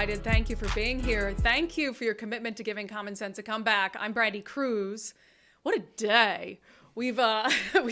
Undivided. Thank you for being here. Thank you for your commitment to giving common sense a comeback. I'm Brandy Cruz. What a day. We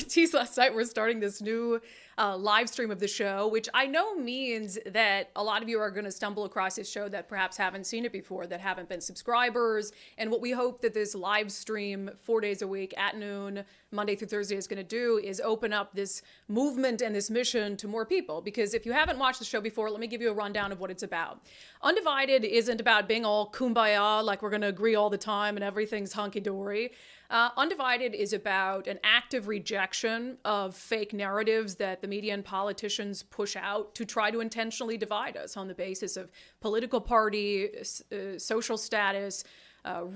teased last night we're starting this new live stream of the show, which I know means that a lot of you are going to stumble across this show that perhaps haven't seen it before, that haven't been subscribers. And what we hope that this live stream 4 days a week at noon, Monday through Thursday, is going to do is open up this movement and this mission to more people. Because if you haven't watched the show before, let me give you a rundown of what it's about. Undivided isn't about being all kumbaya, like we're going to agree all the time and everything's hunky-dory. Undivided is about an active rejection of fake narratives that the media and politicians push out to try to intentionally divide us on the basis of political party, social status,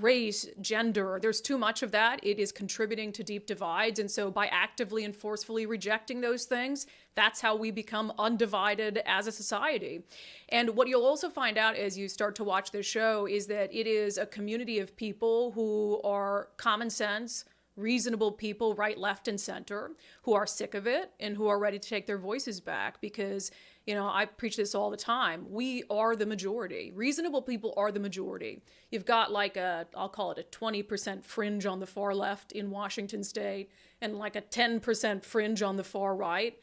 race, gender. There's too much of that. It is contributing to deep divides. And so by actively and forcefully rejecting those things, that's how we become undivided as a society. And what you'll also find out as you start to watch this show is that it is a community of people who are common sense, reasonable people, right, left, and center, who are sick of it and who are ready to take their voices back because, you know, I preach this all the time. We are the majority. Reasonable people are the majority. You've got like I'll call it a 20% fringe on the far left in Washington state and like a 10% fringe on the far right.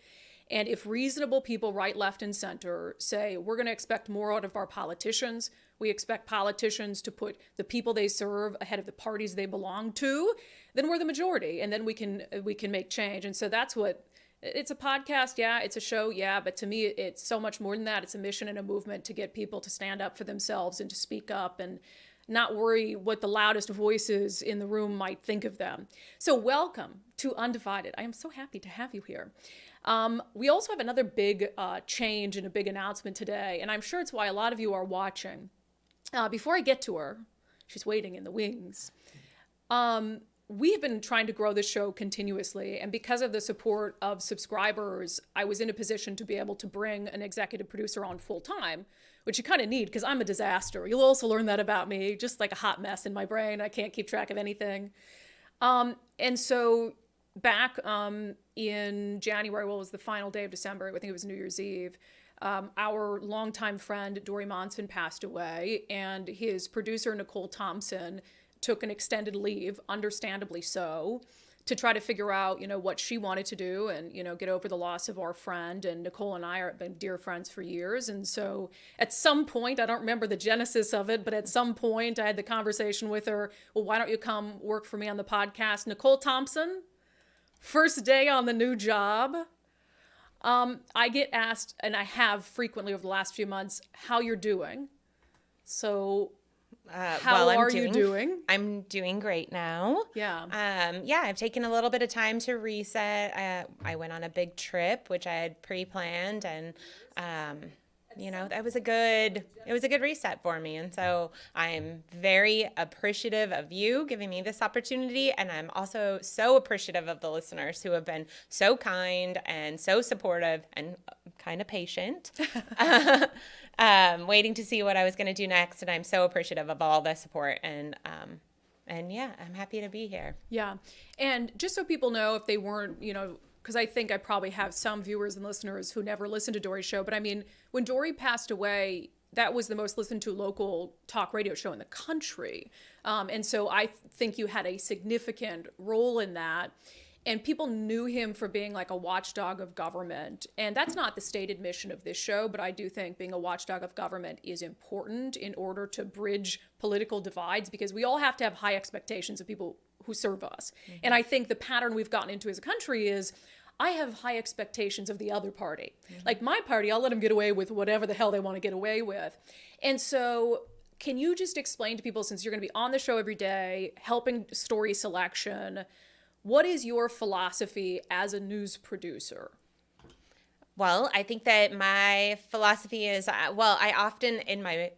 And if reasonable people, right, left, and center, say, we're going to expect more out of our politicians, we expect politicians to put the people they serve ahead of the parties they belong to, then we're the majority, and then we can make change. And so that's what, it's a podcast, yeah, it's a show, yeah, but to me, it's so much more than that. It's a mission and a movement to get people to stand up for themselves and to speak up and not worry what the loudest voices in the room might think of them. So welcome to Undivided. I am so happy to have you here. We also have another big change and a big announcement today, and I'm sure it's why a lot of you are watching. Before I get to her, she's waiting in the wings. We have been trying to grow this show continuously, and because of the support of subscribers, I was in a position to be able to bring an executive producer on full time, which you kind of need because I'm a disaster. You'll also learn that about me, just like a hot mess in my brain. I can't keep track of anything. And so back in January, well, it was the final day of December, I think it was New Year's Eve, our longtime friend Dory passed away, and his producer Nicole Thompson took an extended leave, understandably so, to try to figure out, you know, what she wanted to do and, you know, get over the loss of our friend. And Nicole and I have been dear friends for years. And so at some point, I don't remember the genesis of it, but at some point I had the conversation with her, well, why don't you come work for me on the podcast? Nicole Thompson, first day on the new job. I get asked, and I have frequently over the last few months, how you're doing. So how are you doing? I'm doing great now. Yeah. I've taken a little bit of time to reset. I went on a big trip, which I had pre-planned, and it was a good reset for me. And so I'm very appreciative of you giving me this opportunity. And I'm also so appreciative of the listeners who have been so kind and so supportive and kind of patient, waiting to see what I was going to do next. And I'm so appreciative of all the support. And yeah, I'm happy to be here. Yeah. And just so people know, if they weren't, you know, because I think I probably have some viewers and listeners who never listened to Dory's show. But I mean, when Dory passed away, that was the most listened to local talk radio show in the country. And so I think you had a significant role in that. And people knew him for being like a watchdog of government. And that's not the stated mission of this show, but I do think being a watchdog of government is important in order to bridge political divides, because we all have to have high expectations of people who serve us. Mm-hmm. And I think the pattern we've gotten into as a country is I have high expectations of the other party. Mm-hmm. Like my party, I'll let them get away with whatever the hell they want to get away with. And so can you just explain to people, since you're going to be on the show every day, helping story selection, what is your philosophy as a news producer? Well, I think that my philosophy is, I often in my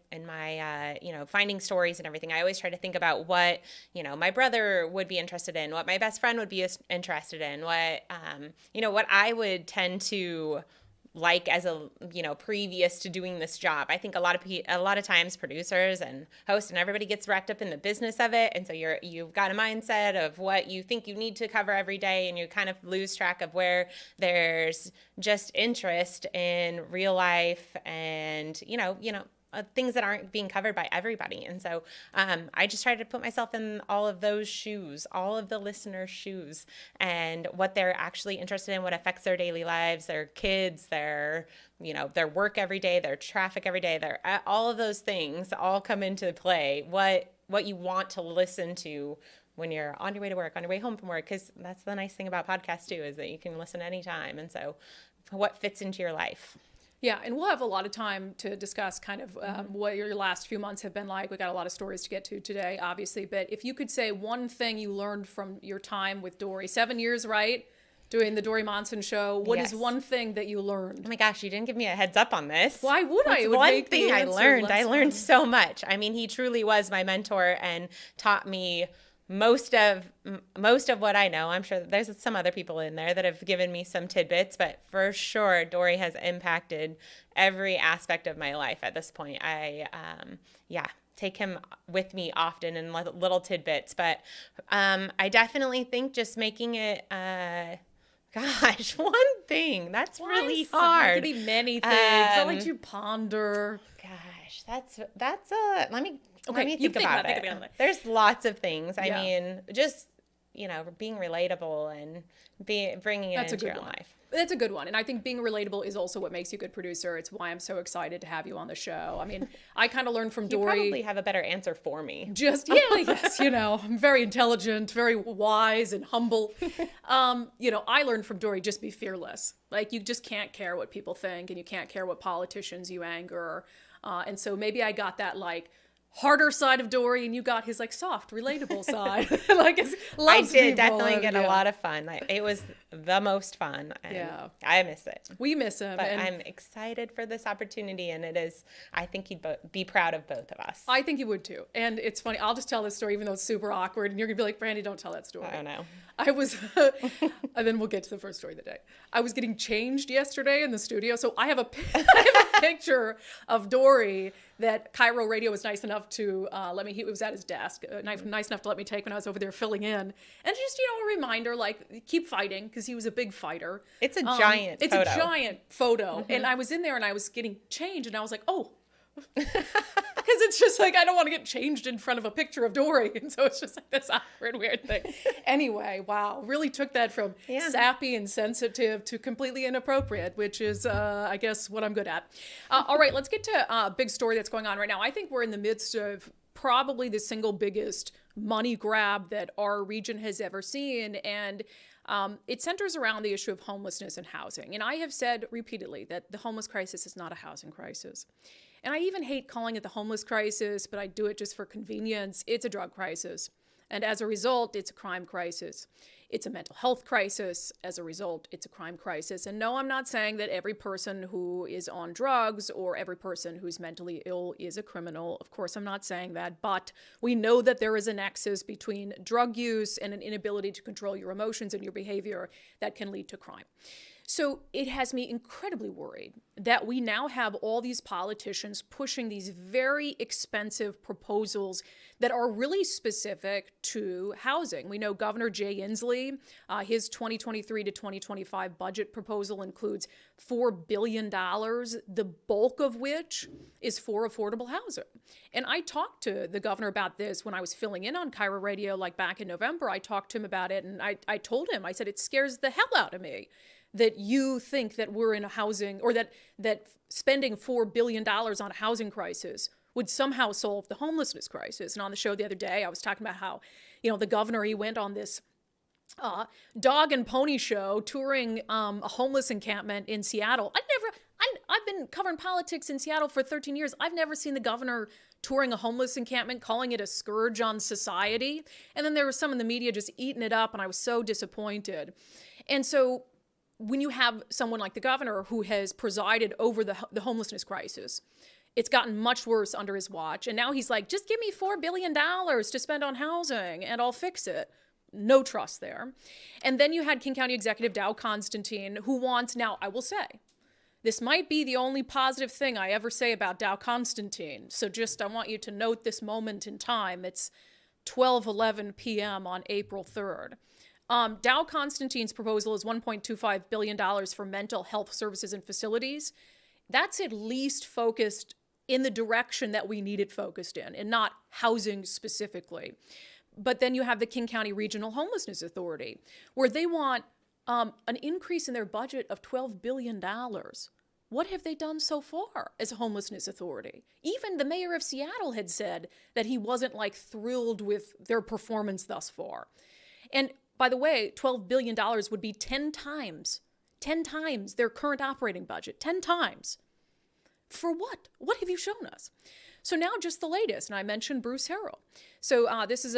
finding stories and everything, I always try to think about what, my brother would be interested in, what my best friend would be interested in, what I would tend to like as previous to doing this job. I think a lot of times producers and hosts and everybody gets wrapped up in the business of it, and so you've got a mindset of what you think you need to cover every day, and you kind of lose track of where there's just interest in real life and things that aren't being covered by everybody. And so I just try to put myself in all of those shoes, all of the listeners' shoes, and what they're actually interested in, what affects their daily lives, their kids, their work every day, their traffic every day, all of those things all come into play. What you want to listen to when you're on your way to work, on your way home from work, because that's the nice thing about podcasts too, is that you can listen anytime. And so what fits into your life. Yeah, and we'll have a lot of time to discuss kind of what your last few months have been like. We got a lot of stories to get to today, obviously. But if you could say one thing you learned from your time with Dory, 7 years, right? Doing the Dory Monson show. What is one thing that you learned? Oh my gosh, you didn't give me a heads up on this. Why would I? It would one make thing the I answer learned. I less learned fun. so much. I mean, he truly was my mentor and taught me most of what I know. I'm sure there's some other people in there that have given me some tidbits, but for sure, Dory has impacted every aspect of my life at this point. I take him with me often in little tidbits, but I definitely think just making it, gosh, one thing, that's really hard. It could be many things. I like to ponder. Gosh, that's let me think about it. There's lots of things. I mean, just, being relatable and bringing it into your own life. That's a good one. And I think being relatable is also what makes you a good producer. It's why I'm so excited to have you on the show. I mean, I kind of learned from Dory. You probably have a better answer for me. Yes, I'm very intelligent, very wise and humble. I learned from Dory, just be fearless. Like, you just can't care what people think, and you can't care what politicians you anger. And so maybe I got that, like, harder side of Dory, and you got his, like, soft, relatable side. I did definitely get a lot of fun. It was the most fun. And I miss it. We miss him. But I'm excited for this opportunity, and I think he'd be proud of both of us. I think he would too. And it's funny, I'll just tell this story, even though it's super awkward, and you're gonna be like, Brandy, don't tell that story. I don't know. I was, and then we'll get to the first story of the day. I was getting changed yesterday in the studio. So I have a picture of Dory that Cairo Radio was nice enough to let me, it was at his desk, nice enough to let me take when I was over there filling in. And just, a reminder, like, keep fighting, because he was a big fighter. It's a giant photo. It's a giant photo. Mm-hmm. And I was in there and I was getting changed and I was like, oh. Because it's just like, I don't want to get changed in front of a picture of Dory. And so it's just like this awkward, weird thing. Anyway, wow. Really took that from sappy and sensitive to completely inappropriate, which is, I guess, what I'm good at. All right, let's get to a big story that's going on right now. I think we're in the midst of probably the single biggest money grab that our region has ever seen. And it centers around the issue of homelessness and housing. And I have said repeatedly that the homeless crisis is not a housing crisis. And I even hate calling it the homeless crisis, but I do it just for convenience. It's a drug crisis. And as a result, it's a crime crisis. It's a mental health crisis. As a result, it's a crime crisis. And no, I'm not saying that every person who is on drugs or every person who's mentally ill is a criminal. Of course, I'm not saying that. But we know that there is a nexus between drug use and an inability to control your emotions and your behavior that can lead to crime. So it has me incredibly worried that we now have all these politicians pushing these very expensive proposals that are really specific to housing. We know Governor Jay Inslee, his 2023 to 2025 budget proposal includes $4 billion, the bulk of which is for affordable housing. And I talked to the governor about this when I was filling in on Cairo Radio, like back in November. I talked to him about it, and I told him, I said, it scares the hell out of me that you think that we're in a housing, or that spending $4 billion on a housing crisis would somehow solve the homelessness crisis. And on the show the other day, I was talking about how, the governor, he went on this dog and pony show touring a homeless encampment in Seattle. I've been covering politics in Seattle for 13 years. I've never seen the governor touring a homeless encampment, calling it a scourge on society. And then there was some in the media just eating it up, and I was so disappointed. And so when you have someone like the governor who has presided over the homelessness crisis, it's gotten much worse under his watch. And now he's like, just give me $4 billion to spend on housing and I'll fix it. No trust there. And then you had King County Executive Dow Constantine, who wants, now I will say, this might be the only positive thing I ever say about Dow Constantine. So just, I want you to note this moment in time. It's 12:11 p.m. on April 3rd. Dow Constantine's proposal is $1.25 billion for mental health services and facilities. That's at least focused in the direction that we need it focused in, and not housing specifically. But then you have the King County Regional Homelessness Authority, where they want an increase in their budget of $12 billion. What have they done so far as a homelessness authority? Even the mayor of Seattle had said that he wasn't like thrilled with their performance thus far. And by the way, $12 billion would be 10 times their current operating budget, 10 times. For what? What have you shown us? So now just the latest, and I mentioned Bruce Harrell. So this is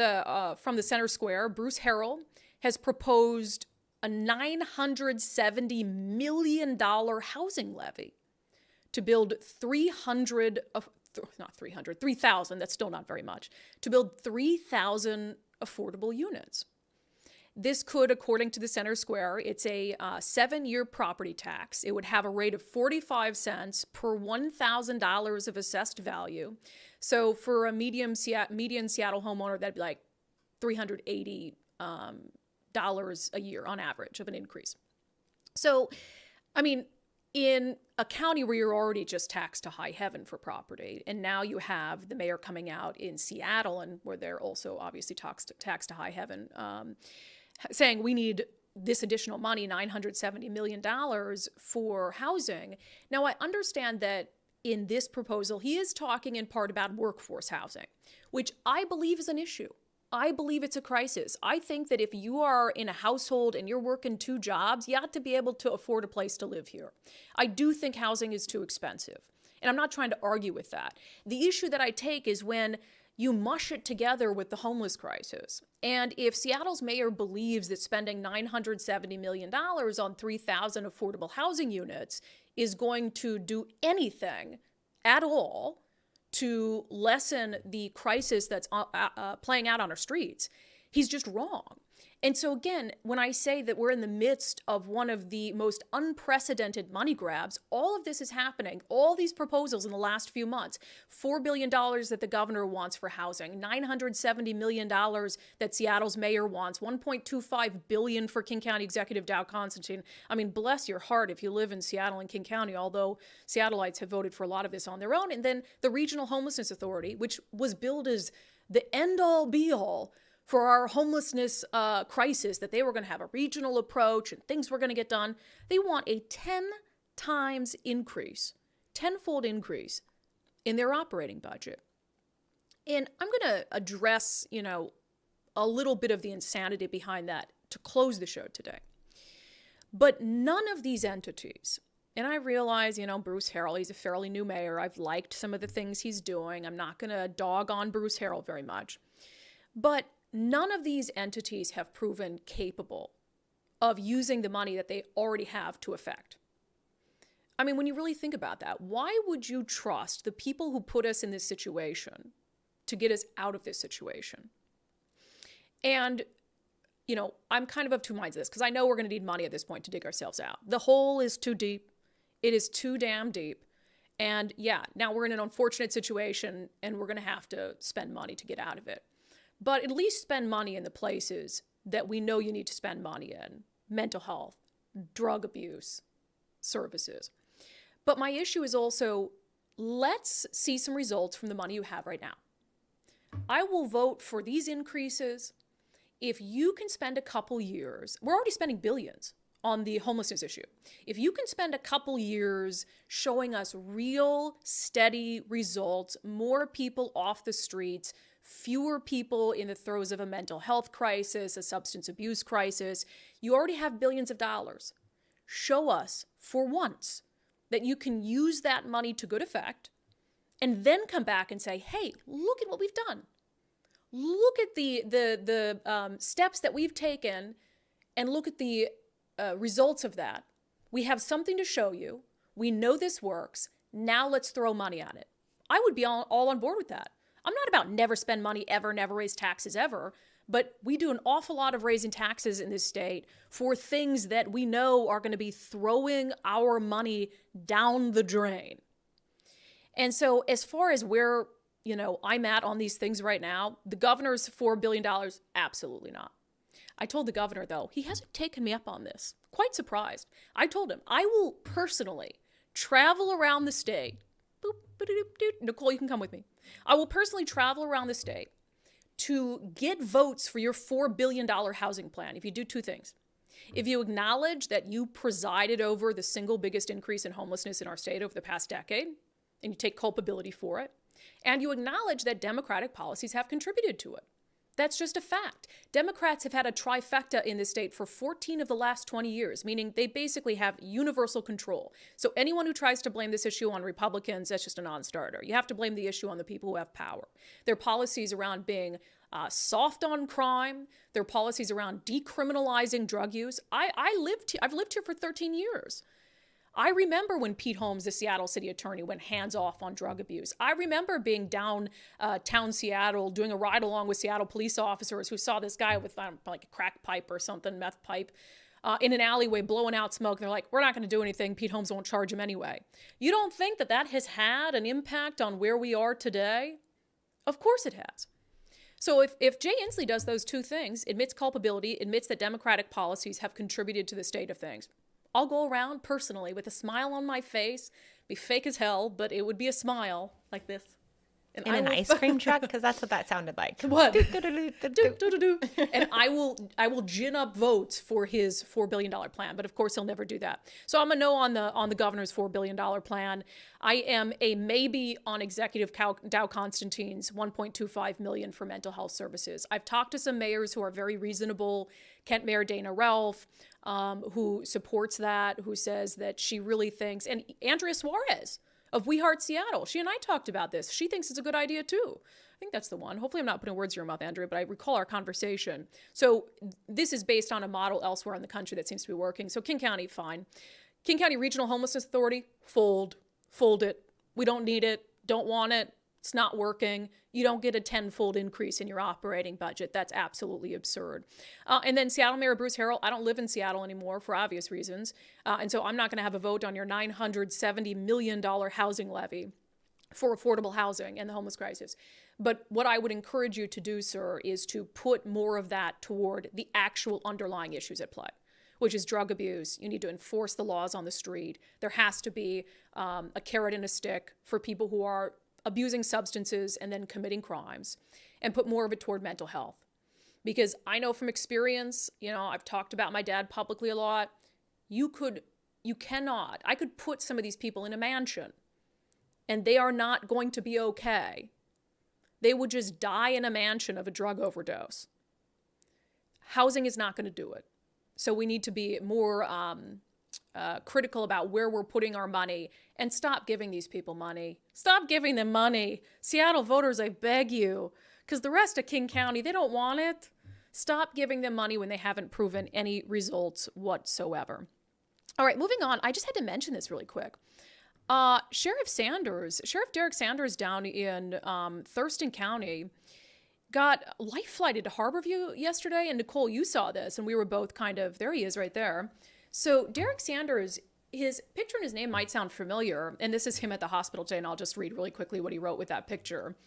from the Center Square. Bruce Harrell has proposed a $970 million housing levy to build 3,000, that's still not very much, to build 3,000 affordable units. This could, according to the Center Square, it's a 7-year property tax. It would have a rate of 45 cents per $1,000 of assessed value. So for a median Seattle homeowner, that'd be like $380 a year on average of an increase. So, I mean, in a county where you're already just taxed to high heaven for property, and now you have the mayor coming out in Seattle, and where they're also obviously taxed to high heaven, saying we need this additional money, $970 million for housing. Now, I understand that in this proposal, he is talking in part about workforce housing, which I believe is an issue. I believe it's a crisis. I think that if you are in a household and you're working 2 jobs, you ought to be able to afford a place to live here. I do think housing is too expensive, and I'm not trying to argue with that. The issue that I take is when you mush it together with the homeless crisis. And if Seattle's mayor believes that spending $970 million on 3,000 affordable housing units is going to do anything at all to lessen the crisis that's playing out on our streets, he's just wrong. And so again, when I say that we're in the midst of one of the most unprecedented money grabs, all of this is happening, all these proposals in the last few months, $4 billion that the governor wants for housing, $970 million that Seattle's mayor wants, $1.25 billion for King County Executive Dow Constantine. I mean, bless your heart if you live in Seattle and King County, although Seattleites have voted for a lot of this on their own. And then the Regional Homelessness Authority, which was billed as the end-all be-all for our homelessness crisis, that they were going to have a regional approach and things were going to get done. They want a 10 times increase, tenfold increase in their operating budget. And I'm going to address, a little bit of the insanity behind that to close the show today. But none of these entities, and I realize, Bruce Harrell, he's a fairly new mayor. I've liked some of the things he's doing. I'm not going to dog on Bruce Harrell very much. But none of these entities have proven capable of using the money that they already have to effect. I mean, when you really think about that, why would you trust the people who put us in this situation to get us out of this situation? And, I'm kind of 2 minds of this, because I know we're going to need money at this point to dig ourselves out. The hole is too deep. It is too damn deep. And yeah, now we're in an unfortunate situation, and we're going to have to spend money to get out of it. But at least spend money in the places that we know you need to spend money in: mental health, drug abuse, services. But my issue is also, let's see some results from the money you have right now. I will vote for these increases if you can spend a couple years. We're already spending billions on the homelessness issue. If you can spend a couple years showing us real, steady results, more people off the streets, fewer people in the throes of a mental health crisis, a substance abuse crisis, you already have billions of dollars. Show us, for once, that you can use that money to good effect, and then come back and say, hey, look at what we've done. Look at the steps that we've taken, and look at the results of that. We have something to show you. We know this works. Now let's throw money at it. I would be all on board with that. I'm not about never spend money ever, never raise taxes ever, but we do an awful lot of raising taxes in this state for things that we know are going to be throwing our money down the drain. And so as far as where, I'm at on these things right now, the governor's $4 billion, absolutely not. I told the governor, though, he hasn't taken me up on this. Quite surprised. I told him, I will personally travel around the state, boop, Nicole, you can come with me. I will personally travel around the state to get votes for your $4 billion housing plan if you do two things. If you acknowledge that you presided over the single biggest increase in homelessness in our state over the past decade, and you take culpability for it, and you acknowledge that Democratic policies have contributed to it. That's just a fact. Democrats have had a trifecta in this state for 14 of the last 20 years, meaning they basically have universal control. So anyone who tries to blame this issue on Republicans, that's just a non-starter. You have to blame the issue on the people who have power. Their policies around being soft on crime, their policies around decriminalizing drug use. I've lived here for 13 years. I remember when Pete Holmes, the Seattle city attorney, went hands off on drug abuse. I remember being downtown Seattle doing a ride along with Seattle police officers who saw this guy with like a crack pipe or something, meth pipe, in an alleyway blowing out smoke. They're like, we're not going to do anything. Pete Holmes won't charge him anyway. You don't think that that has had an impact on where we are today? Of course it has. So if Jay Inslee does those two things, admits culpability, admits that Democratic policies have contributed to the state of things, I'll go around personally with a smile on my face, be fake as hell, but it would be a smile like this. And in an ice cream truck? Because that's what that sounded like. What? And I will gin up votes for his $4 billion plan, but of course he'll never do that. So I'm a no on the governor's $4 billion plan. I am a maybe on Executive Dow Constantine's $1.25 million for mental health services. I've talked to some mayors who are very reasonable. Kent Mayor Dana Ralph, who supports that, who says that she really thinks, and Andrea Suarez of We Heart Seattle, she and I talked about this. She thinks it's a good idea too. I think that's the one. Hopefully I'm not putting words in your mouth, Andrea, but I recall our conversation. So this is based on a model elsewhere in the country that seems to be working. So King County, fine. King County Regional Homelessness Authority, fold it. We don't need it, don't want it. It's not working. You don't get a tenfold increase in your operating budget. That's absolutely absurd. And then Seattle Mayor Bruce Harrell, I don't live in Seattle anymore for obvious reasons. And so I'm not going to have a vote on your $970 million housing levy for affordable housing and the homeless crisis. But what I would encourage you to do, sir, is to put more of that toward the actual underlying issues at play, which is drug abuse. You need to enforce the laws on the street. There has to be a carrot and a stick for people who are abusing substances and then committing crimes, and put more of it toward mental health. Because I know from experience, I've talked about my dad publicly a lot. I could put some of these people in a mansion and they are not going to be okay. They would just die in a mansion of a drug overdose. Housing is not going to do it. So we need to be more critical about where we're putting our money and stop giving these people money. Stop giving them money. Seattle voters, I beg you, because the rest of King County, they don't want it. Stop giving them money when they haven't proven any results whatsoever. All right, moving on. I just had to mention this really quick. Sheriff Derek Sanders down in Thurston County got life flighted to Harborview yesterday. And Nicole, you saw this, and we were both there he is right there. So Derek Sanders, his picture and his name might sound familiar, and this is him at the hospital today, and I'll just read really quickly what he wrote with that picture.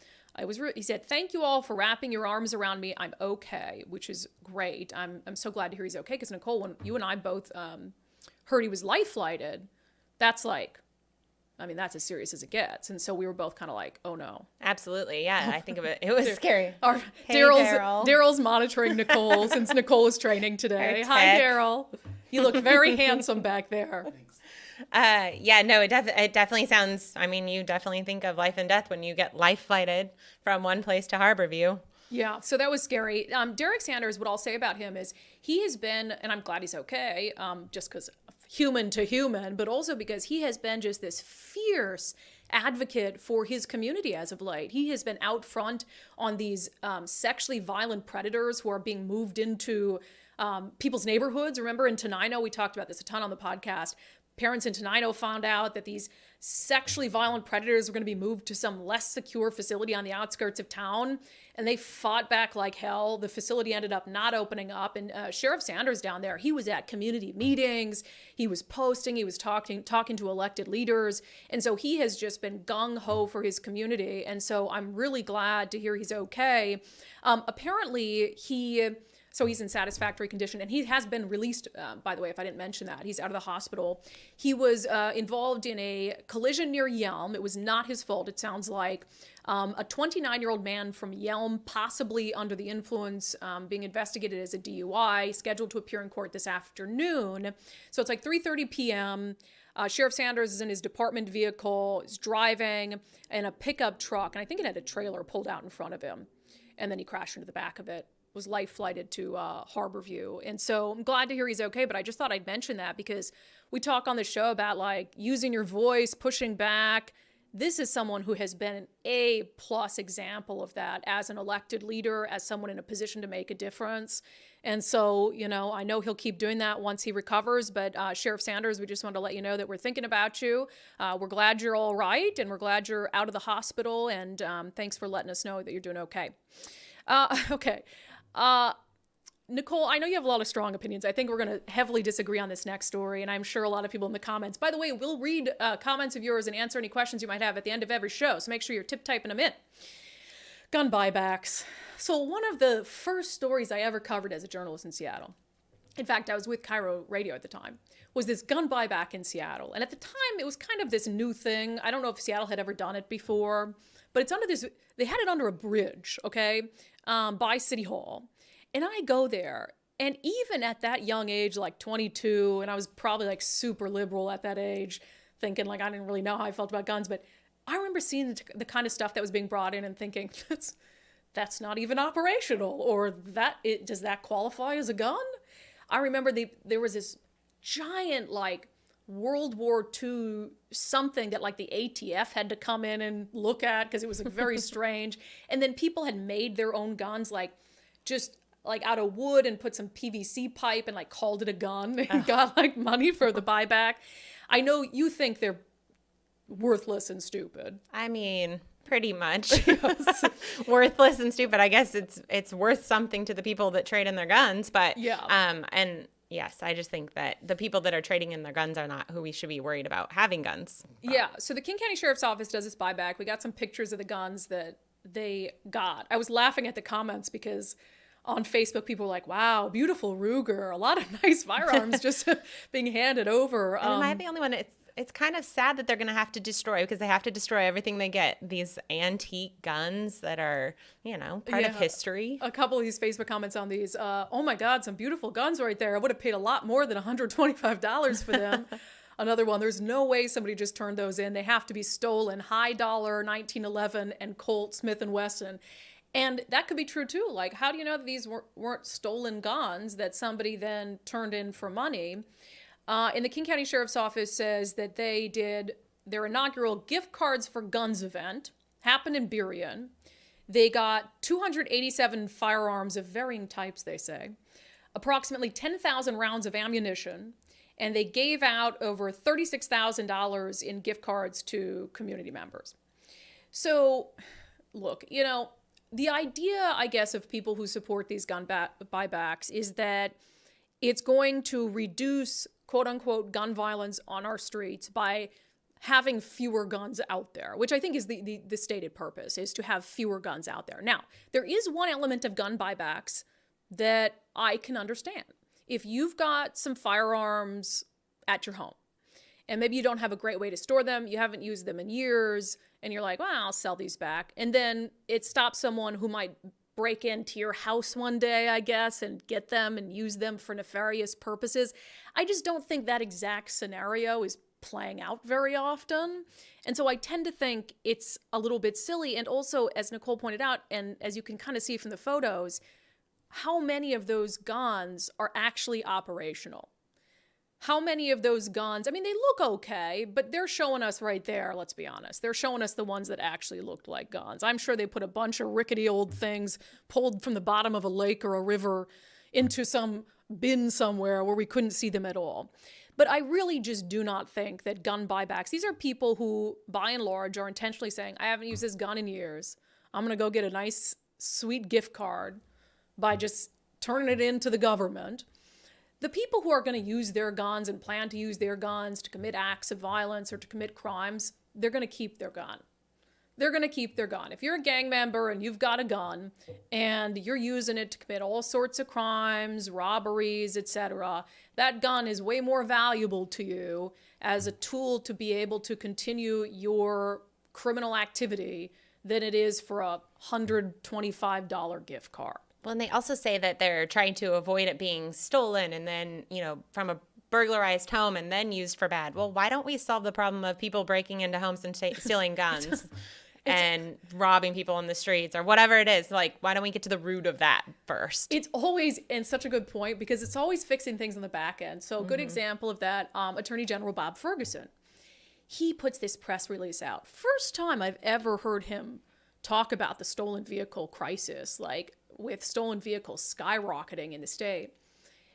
He said, "Thank you all for wrapping your arms around me. I'm okay," which is great. I'm so glad to hear he's okay, because Nicole, when you and I both heard he was life flighted, that's as serious as it gets. And so we were both kind of like, oh no. Absolutely. Yeah. I think of it. It was scary. Hey, Daryl's monitoring Nicole since Nicole is training today. Hi, Daryl. You look very handsome back there. Yeah, no, it definitely sounds, you definitely think of life and death when you get life flighted from one place to Harborview. Yeah, so that was scary. Derek Sanders, what I'll say about him is he has been, and I'm glad he's okay, just because human to human, but also because he has been just this fierce advocate for his community as of late. He has been out front on these sexually violent predators who are being moved into people's neighborhoods. Remember in Tenino, we talked about this a ton on the podcast. Parents in Tenino found out that these sexually violent predators were going to be moved to some less secure facility on the outskirts of town, and they fought back like hell. The facility ended up not opening up, and Sheriff Sanders down there, he was at community meetings, he was posting, he was talking to elected leaders, and so he has just been gung-ho for his community, and so I'm really glad to hear he's okay. Apparently, So he's in satisfactory condition, and he has been released, by the way, if I didn't mention that. He's out of the hospital. He was involved in a collision near Yelm. It was not his fault, it sounds like. A 29-year-old man from Yelm, possibly under the influence, being investigated as a DUI, scheduled to appear in court this afternoon. So it's like 3:30 p.m., Sheriff Sanders is in his department vehicle, is driving in a pickup truck, and I think it had a trailer pulled out in front of him. And then he crashed into the back of it, was life flighted to Harborview. And so I'm glad to hear he's okay, but I just thought I'd mention that because we talk on the show about like using your voice, pushing back. This is someone who has been an A+ example of that as an elected leader, as someone in a position to make a difference. And so, you know, I know he'll keep doing that once he recovers, but Sheriff Sanders, we just want to let you know that we're thinking about you. We're glad you're all right, and we're glad you're out of the hospital, and thanks for letting us know that you're doing okay. Okay. Nicole, I know you have a lot of strong opinions. I think we're going to heavily disagree on this next story, and I'm sure a lot of people in the comments. By the way, we'll read comments of yours and answer any questions you might have at the end of every show, so make sure you're typing them in. Gun buybacks. So one of the first stories I ever covered as a journalist in Seattle, in fact, I was with Cairo Radio at the time, was this gun buyback in Seattle. And at the time, it was kind of this new thing. I don't know if Seattle had ever done it before, but it's under this, they had it under a bridge, okay, by City Hall. And I go there, and even at that young age, like 22, and I was probably like super liberal at that age, thinking like I didn't really know how I felt about guns, but I remember seeing the kind of stuff that was being brought in and thinking, that's not even operational, or does that qualify as a gun? I remember there was this giant like World War II something that like the ATF had to come in and look at because it was like, very strange. And then people had made their own guns, like just like out of wood, and put some PVC pipe and like called it a gun and got like money for the buyback. I know you think they're worthless and stupid. I mean, pretty much. Worthless and stupid. I guess it's worth something to the people that trade in their guns, but and yes, I just think that the people that are trading in their guns are not who we should be worried about having guns. Yeah, so the King County Sheriff's Office does this buyback. We got some pictures of the guns that they got. I was laughing at the comments because on Facebook, people were like, wow, beautiful Ruger, a lot of nice firearms just being handed over. Am I the only one? It's kind of sad that they're going to have to destroy, because they have to destroy everything they get. These antique guns that are, part of history. A couple of these Facebook comments on these, oh my God, some beautiful guns right there. I would have paid a lot more than $125 for them. Another one, there's no way somebody just turned those in. They have to be stolen. High dollar 1911 and Colt Smith & Wesson. And that could be true too. Like, how do you know that these weren't stolen guns that somebody then turned in for money? And the King County Sheriff's Office says that they did their inaugural gift cards for guns event, happened in Burien. They got 287 firearms of varying types, they say, approximately 10,000 rounds of ammunition, and they gave out over $36,000 in gift cards to community members. So, look, the idea, I guess, of people who support these gun buybacks is that it's going to reduce, quote unquote, gun violence on our streets by having fewer guns out there, which I think is the stated purpose, is to have fewer guns out there. Now, there is one element of gun buybacks that I can understand. If you've got some firearms at your home, and maybe you don't have a great way to store them, you haven't used them in years, and you're like, well, I'll sell these back. And then it stops someone who might break into your house one day, I guess, and get them and use them for nefarious purposes. I just don't think that exact scenario is playing out very often. And so I tend to think it's a little bit silly. And also, as Nicole pointed out, and as you can kind of see from the photos, how many of those guns are actually operational? How many of those guns, I mean, they look okay, but they're showing us right there, let's be honest. They're showing us the ones that actually looked like guns. I'm sure they put a bunch of rickety old things pulled from the bottom of a lake or a river into some bin somewhere where we couldn't see them at all. But I really just do not think that gun buybacks, these are people who, by and large, are intentionally saying, I haven't used this gun in years. I'm going to go get a nice, sweet gift card by just turning it into the government. The people who are going to use their guns and plan to use their guns to commit acts of violence or to commit crimes, they're going to keep their gun. they're going to keep their gun. If you're a gang member and you've got a gun and you're using it to commit all sorts of crimes, robberies, etc., that gun is way more valuable to you as a tool to be able to continue your criminal activity than it is for a $125 gift card. Well, and they also say that they're trying to avoid it being stolen and then, from a burglarized home and then used for bad. Well, why don't we solve the problem of people breaking into homes and stealing guns and robbing people in the streets or whatever it is? Like, why don't we get to the root of that first? It's always, and such a good point, because it's always fixing things on the back end. So a good example of that, Attorney General Bob Ferguson. He puts this press release out. First time I've ever heard him talk about the stolen vehicle crisis, like with stolen vehicles skyrocketing in the state.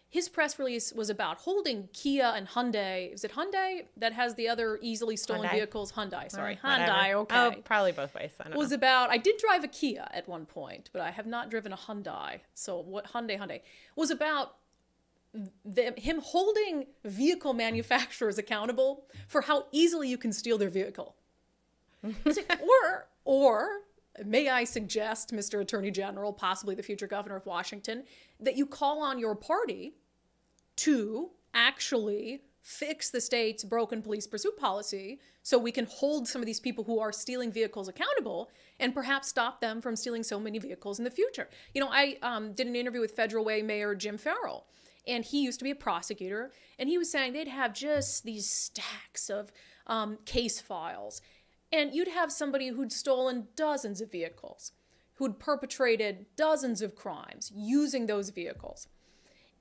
His press release was about holding Kia and Hyundai. Is it Hyundai that has the other easily stolen vehicles? Hyundai, sorry. Hyundai, okay. Oh, probably both ways. I don't know. About, I did drive a Kia at one point, but I have not driven a Hyundai. So what Hyundai was about him holding vehicle manufacturers accountable for how easily you can steal their vehicle. Or may I suggest, Mr. Attorney General, possibly the future governor of Washington, that you call on your party to actually fix the state's broken police pursuit policy so we can hold some of these people who are stealing vehicles accountable and perhaps stop them from stealing so many vehicles in the future. I did an interview with Federal Way Mayor Jim Farrell, and he used to be a prosecutor, and he was saying they'd have just these stacks of case files, and you'd have somebody who'd stolen dozens of vehicles, who'd perpetrated dozens of crimes using those vehicles.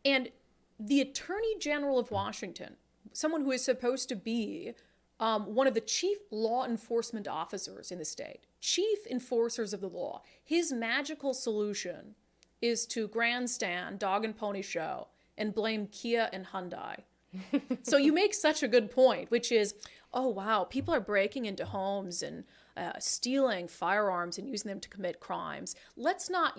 And the Attorney General of Washington, someone who is supposed to be one of the chief law enforcement officers in the state, chief enforcers of the law, his magical solution is to grandstand dog and pony show and blame Kia and Hyundai. So you make such a good point, which is, oh, wow, people are breaking into homes and stealing firearms and using them to commit crimes. Let's not,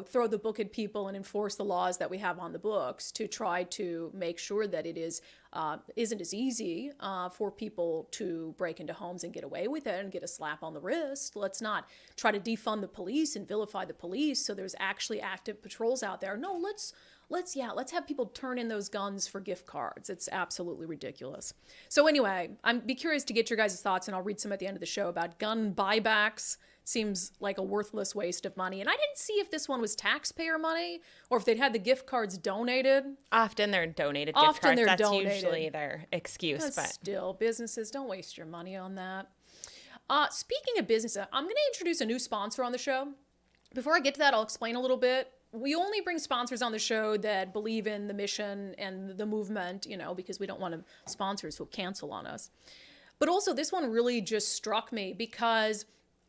throw the book at people and enforce the laws that we have on the books to try to make sure that it isn't as easy for people to break into homes and get away with it and get a slap on the wrist. Let's not try to defund the police and vilify the police so there's actually active patrols out there. No, let's have people turn in those guns for gift cards. It's absolutely ridiculous. So anyway, I'd be curious to get your guys' thoughts, and I'll read some at the end of the show about gun buybacks. Seems like a worthless waste of money. And I didn't see if this one was taxpayer money or if they'd had the gift cards donated. Often they're donated gift cards. That's usually their excuse. But still, businesses, don't waste your money on that. Speaking of businesses, I'm going to introduce a new sponsor on the show. Before I get to that, I'll explain a little bit. We only bring sponsors on the show that believe in the mission and the movement, because we don't want sponsors who'll cancel on us. But also, this one really just struck me because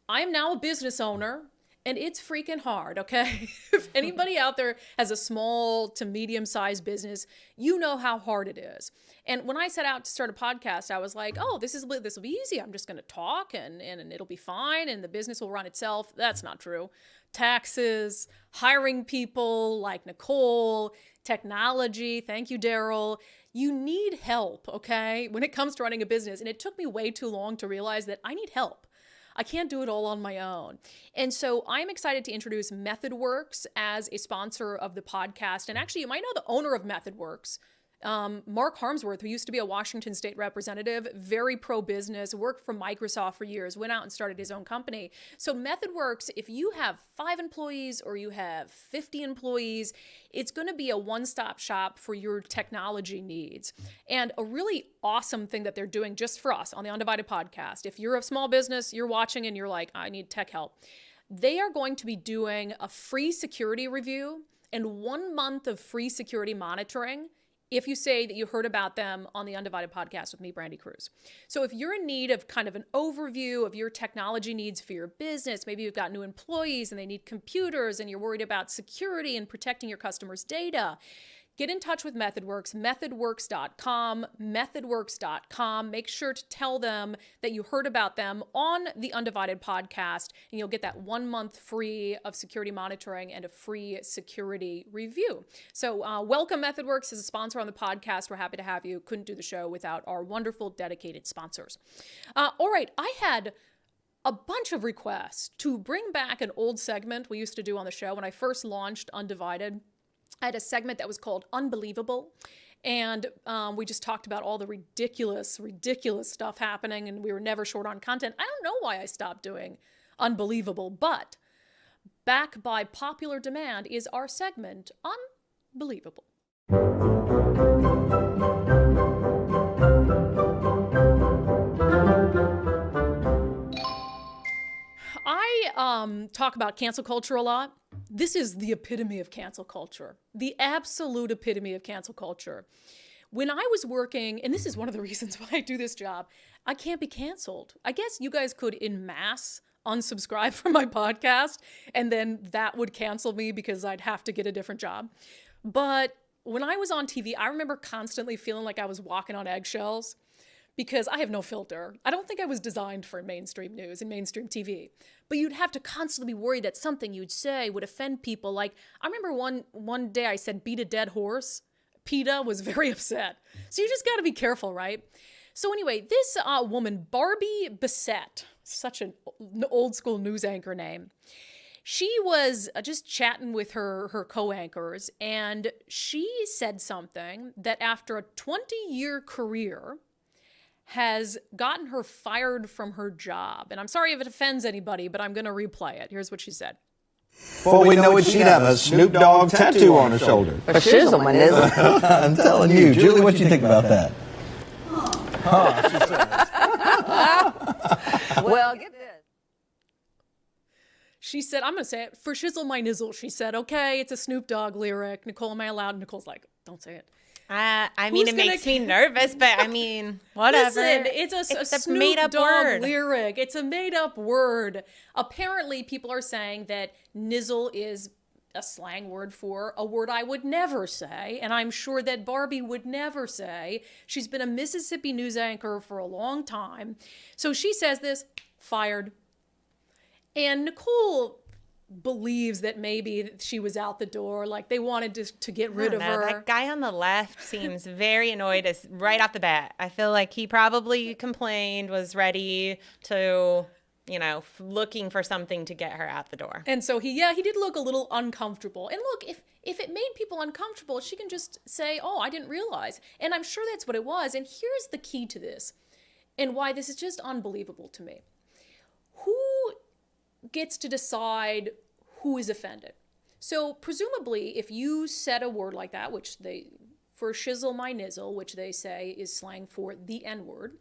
I'm now a business owner and it's freaking hard, okay? If anybody out there has a small to medium-sized business, you know how hard it is. And when I set out to start a podcast, I was like, oh, this will be easy. I'm just going to talk and it'll be fine and the business will run itself. That's not true. Taxes, hiring people like Nicole, technology. Thank you, Daryl. You need help, okay, when it comes to running a business. And it took me way too long to realize that I need help. I can't do it all on my own. And so I'm excited to introduce MethodWorks as a sponsor of the podcast. And actually, you might know the owner of MethodWorks, Mark Harmsworth, who used to be a Washington state representative, very pro-business, worked for Microsoft for years, went out and started his own company. So MethodWorks, if you have 5 employees or you have 50 employees, it's going to be a one-stop shop for your technology needs. And a really awesome thing that they're doing just for us on the unDivided podcast, if you're a small business, you're watching and you're like, I need tech help, they are going to be doing a free security review and 1 month of free security monitoring if you say that you heard about them on the unDivided podcast with me, Brandy Cruz. So if you're in need of kind of an overview of your technology needs for your business, maybe you've got new employees and they need computers and you're worried about security and protecting your customers' data, get in touch with MethodWorks, methodworks.com. Make sure to tell them that you heard about them on the unDivided podcast, and you'll get that 1 month free of security monitoring and a free security review. So welcome, MethodWorks, as a sponsor on the podcast. We're happy to have you. Couldn't do the show without our wonderful, dedicated sponsors. All right, I had a bunch of requests to bring back an old segment we used to do on the show. When I first launched Undivided, I had a segment that was called Unbelievable. And we just talked about all the ridiculous stuff happening, and we were never short on content. I don't know why I stopped doing Unbelievable, but back by popular demand is our segment Unbelievable. I talk about cancel culture a lot. This is the epitome of cancel culture, the absolute epitome of cancel culture. When I was working, and this is one of the reasons why I do this job, I can't be canceled. I guess you guys could en masse unsubscribe from my podcast, and then that would cancel me because I'd have to get a different job. But when I was on TV, I remember constantly feeling like I was walking on eggshells because I have no filter. I don't think I was designed for mainstream news and mainstream TV. But you'd have to constantly be worried that something you'd say would offend people. Like, I remember one day I said, beat a dead horse. PETA was very upset. So you just got to be careful, right? So anyway, this woman, Barbie Bissett, such an old school news anchor name. She was just chatting with her co-anchors, and she said something that after a 20-year career has gotten her fired from her job. And I'm sorry if it offends anybody, but I'm going to replay it. Here's what she said. Before we know it, she'd have a Snoop Dogg tattoo on her shoulder. A shizzle, my nizzle. I'm telling you. Julie, what do you think about that? She says. Well, get this. She said, I'm going to say it, for shizzle my nizzle. She said, okay, it's a Snoop Dogg lyric. Nicole, am I allowed? Nicole's like, don't say it. I mean, it makes me nervous, but I mean, whatever. Listen, it's a Snoop made-up Dogg word. lyric. It's a made-up word. Apparently, people are saying that nizzle is a slang word for a word I would never say, and I'm sure that Barbie would never say. She's been a Mississippi news anchor for a long time. So she says this, fired. And Nicole believes that maybe she was out the door, like they wanted to get rid of her. That guy on the left seems very annoyed right off the bat. I feel like he probably complained, was ready to, looking for something to get her out the door. And so he did look a little uncomfortable. And look, if it made people uncomfortable, she can just say, oh, I didn't realize. And I'm sure that's what it was. And here's the key to this and why this is just unbelievable to me. Who gets to decide who is offended? So presumably, if you said a word like that, which for shizzle my nizzle, which they say is slang for the N-word,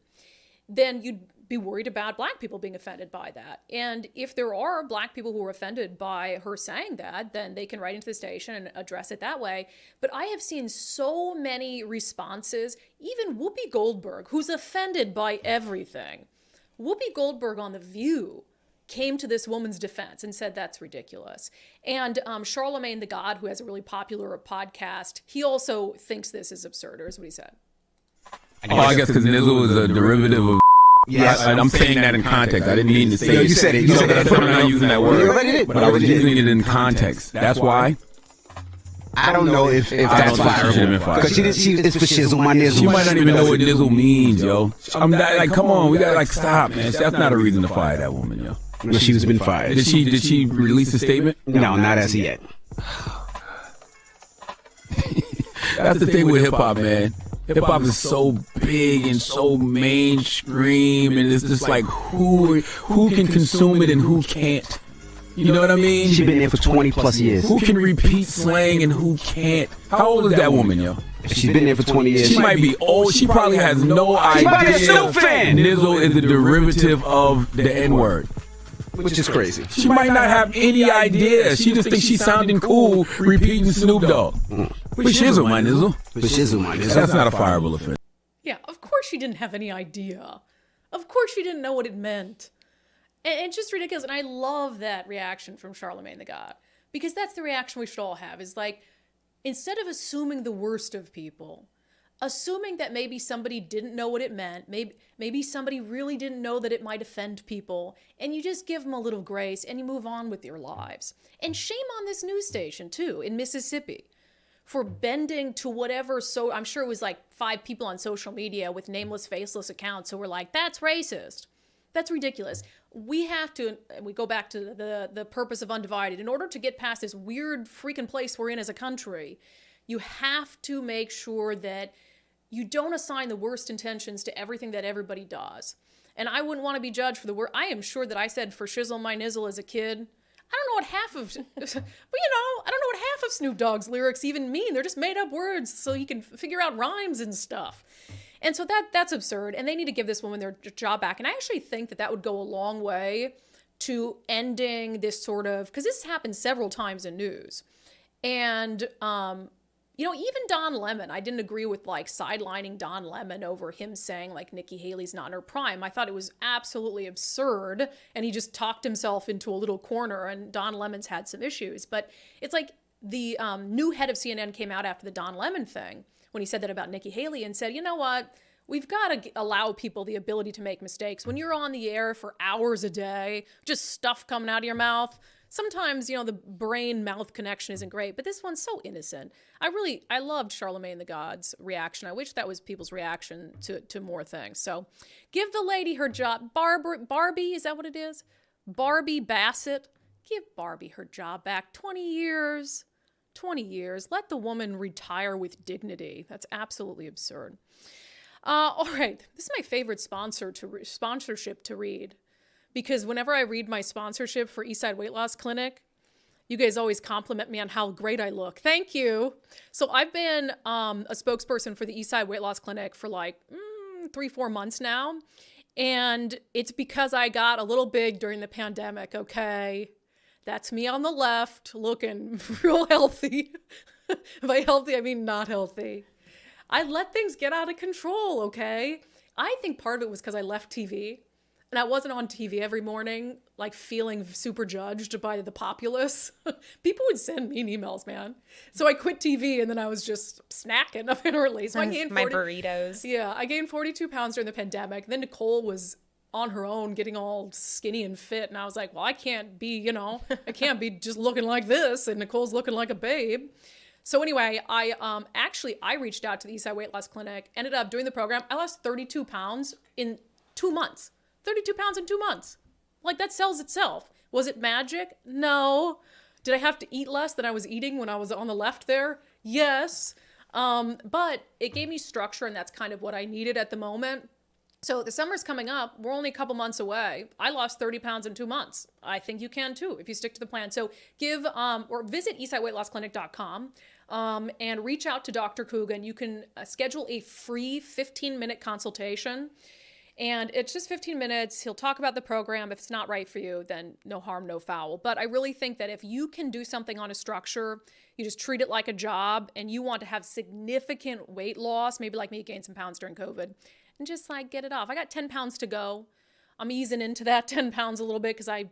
then you'd be worried about black people being offended by that. And if there are black people who are offended by her saying that, then they can write into the station and address it that way. But I have seen so many responses, even Whoopi Goldberg, who's offended by everything. Whoopi Goldberg on The View came to this woman's defense and said that's ridiculous. And Charlemagne the God, who has a really popular podcast, he also thinks this is absurd, or is what he said. I guess because nizzle is a derivative of. Yes, I'm saying that in context. I didn't mean to say. No, you said it. You said it. I'm not using that word. You already did. But I was using it in context. That's why. I don't know if that's fireable. Because it's for shizzle my nizzle. She might not even know what nizzle means, yo. I'm like, come on, we gotta stop, man. That's not a reason to fire that woman, yo. No, she's been fired. Did she release a statement? No, not as yet. That's the thing with hip hop, man. Hip hop is so big and so mainstream, and it's just like who can consume it and who can't. You know what I mean? She's been there for 20 plus years. Who can repeat slang and who can't? How old is that woman, yo? She's been there for 20 years. She might be old. She probably has no idea. She might be a Snoop fan. Nizzle is a derivative of the N-word. Which is crazy. She might not have any idea. She just thinks she's sounding cool repeating Snoop Dogg. But shizzle, my nizzle. But shizzle, my nizzle. That's not a fireable offense. Yeah, of course she didn't have any idea. Of course she didn't know what it meant. And it's just ridiculous. And I love that reaction from Charlemagne the God. Because that's the reaction we should all have. Is like, instead of assuming the worst of people, assuming that maybe somebody didn't know what it meant, maybe somebody really didn't know that it might offend people, and you just give them a little grace and you move on with your lives. And shame on this news station, too, in Mississippi, for bending to whatever. So I'm sure it was like 5 people on social media with nameless, faceless accounts who were like, that's racist. That's ridiculous. We have to, and we go back to the purpose of undivided. In order to get past this weird freaking place we're in as a country, you have to make sure that you don't assign the worst intentions to everything that everybody does. And I wouldn't want to be judged for the word. I am sure that I said for shizzle my nizzle as a kid. I don't know what half of, but I don't know what half of Snoop Dogg's lyrics even mean. They're just made up words so you can figure out rhymes and stuff. And so that's absurd. And they need to give this woman their job back. And I actually think that would go a long way to ending this sort of, because this has happened several times in news. And, even Don Lemon, I didn't agree with like sidelining Don Lemon over him saying like Nikki Haley's not in her prime. I thought it was absolutely absurd. And he just talked himself into a little corner, and Don Lemon's had some issues. But it's like the new head of CNN came out after the Don Lemon thing when he said that about Nikki Haley and said, you know what? We've got to allow people the ability to make mistakes. When you're on the air for hours a day, just stuff coming out of your mouth, sometimes, the brain-mouth connection isn't great, but this one's so innocent. I loved Charlemagne the God's reaction. I wish that was people's reaction to more things. So give the lady her job. Barbie, is that what it is? Barbie Bassett. Give Barbie her job back. 20 years. 20 years. Let the woman retire with dignity. That's absolutely absurd. All right. This is my favorite sponsorship to read. Because whenever I read my sponsorship for Eastside Weight Loss Clinic, you guys always compliment me on how great I look. Thank you. So I've been a spokesperson for the Eastside Weight Loss Clinic for like 3-4 months now. And it's because I got a little big during the pandemic, okay? That's me on the left looking real healthy. By healthy, I mean not healthy. I let things get out of control, okay? I think part of it was because I left TV. And I wasn't on TV every morning, like feeling super judged by the populace. People would send mean emails, man. So I quit TV, and then I was just snacking apparently. So I gained my burritos. Yeah, I gained 42 pounds during the pandemic. Then Nicole was on her own, getting all skinny and fit. And I was like, well, I can't be, I can't be just looking like this. And Nicole's looking like a babe. So anyway, I reached out to the Eastside Weight Loss Clinic, ended up doing the program. I lost 32 pounds in 2 months. 32 pounds in 2 months. Like, that sells itself. Was it magic? No. Did I have to eat less than I was eating when I was on the left there? Yes. But it gave me structure, and that's kind of what I needed at the moment. So the summer's coming up. We're only a couple months away. I lost 30 pounds in 2 months. I think you can too if you stick to the plan. So visit eastsideweightlossclinic.com and reach out to Dr. Coogan. You can schedule a free 15-minute consultation. And it's just 15 minutes. He'll talk about the program. If it's not right for you, then no harm, no foul. But I really think that if you can do something on a structure, you just treat it like a job, and you want to have significant weight loss, maybe like me, gain some pounds during COVID, and just like get it off. I got 10 pounds to go. I'm easing into that 10 pounds a little bit because I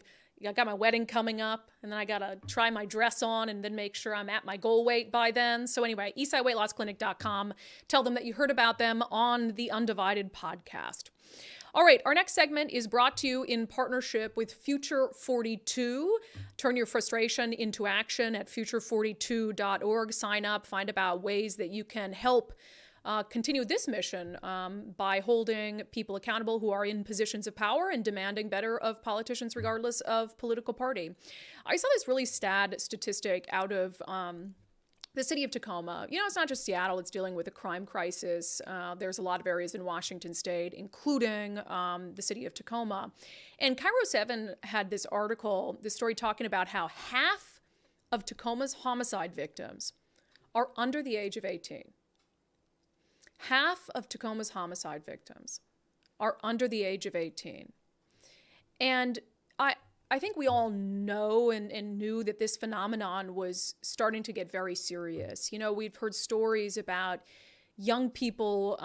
got my wedding coming up, and then I got to try my dress on and then make sure I'm at my goal weight by then. So anyway, eastsideweightlossclinic.com. Tell them that you heard about them on the Undivided podcast. All right, our next segment is brought to you in partnership with Future 42. Turn your frustration into action at future42.org. Sign up, find out ways that you can help continue this mission by holding people accountable who are in positions of power and demanding better of politicians regardless of political party. I saw this really sad statistic out of the city of Tacoma. It's not just Seattle. It's dealing with a crime crisis. There's a lot of areas in Washington state, including the city of Tacoma. And Cairo 7 had this story talking about how half of Tacoma's homicide victims are under the age of 18. Half of Tacoma's homicide victims are under the age of 18. And I think we all know and knew that this phenomenon was starting to get very serious. We've heard stories about young people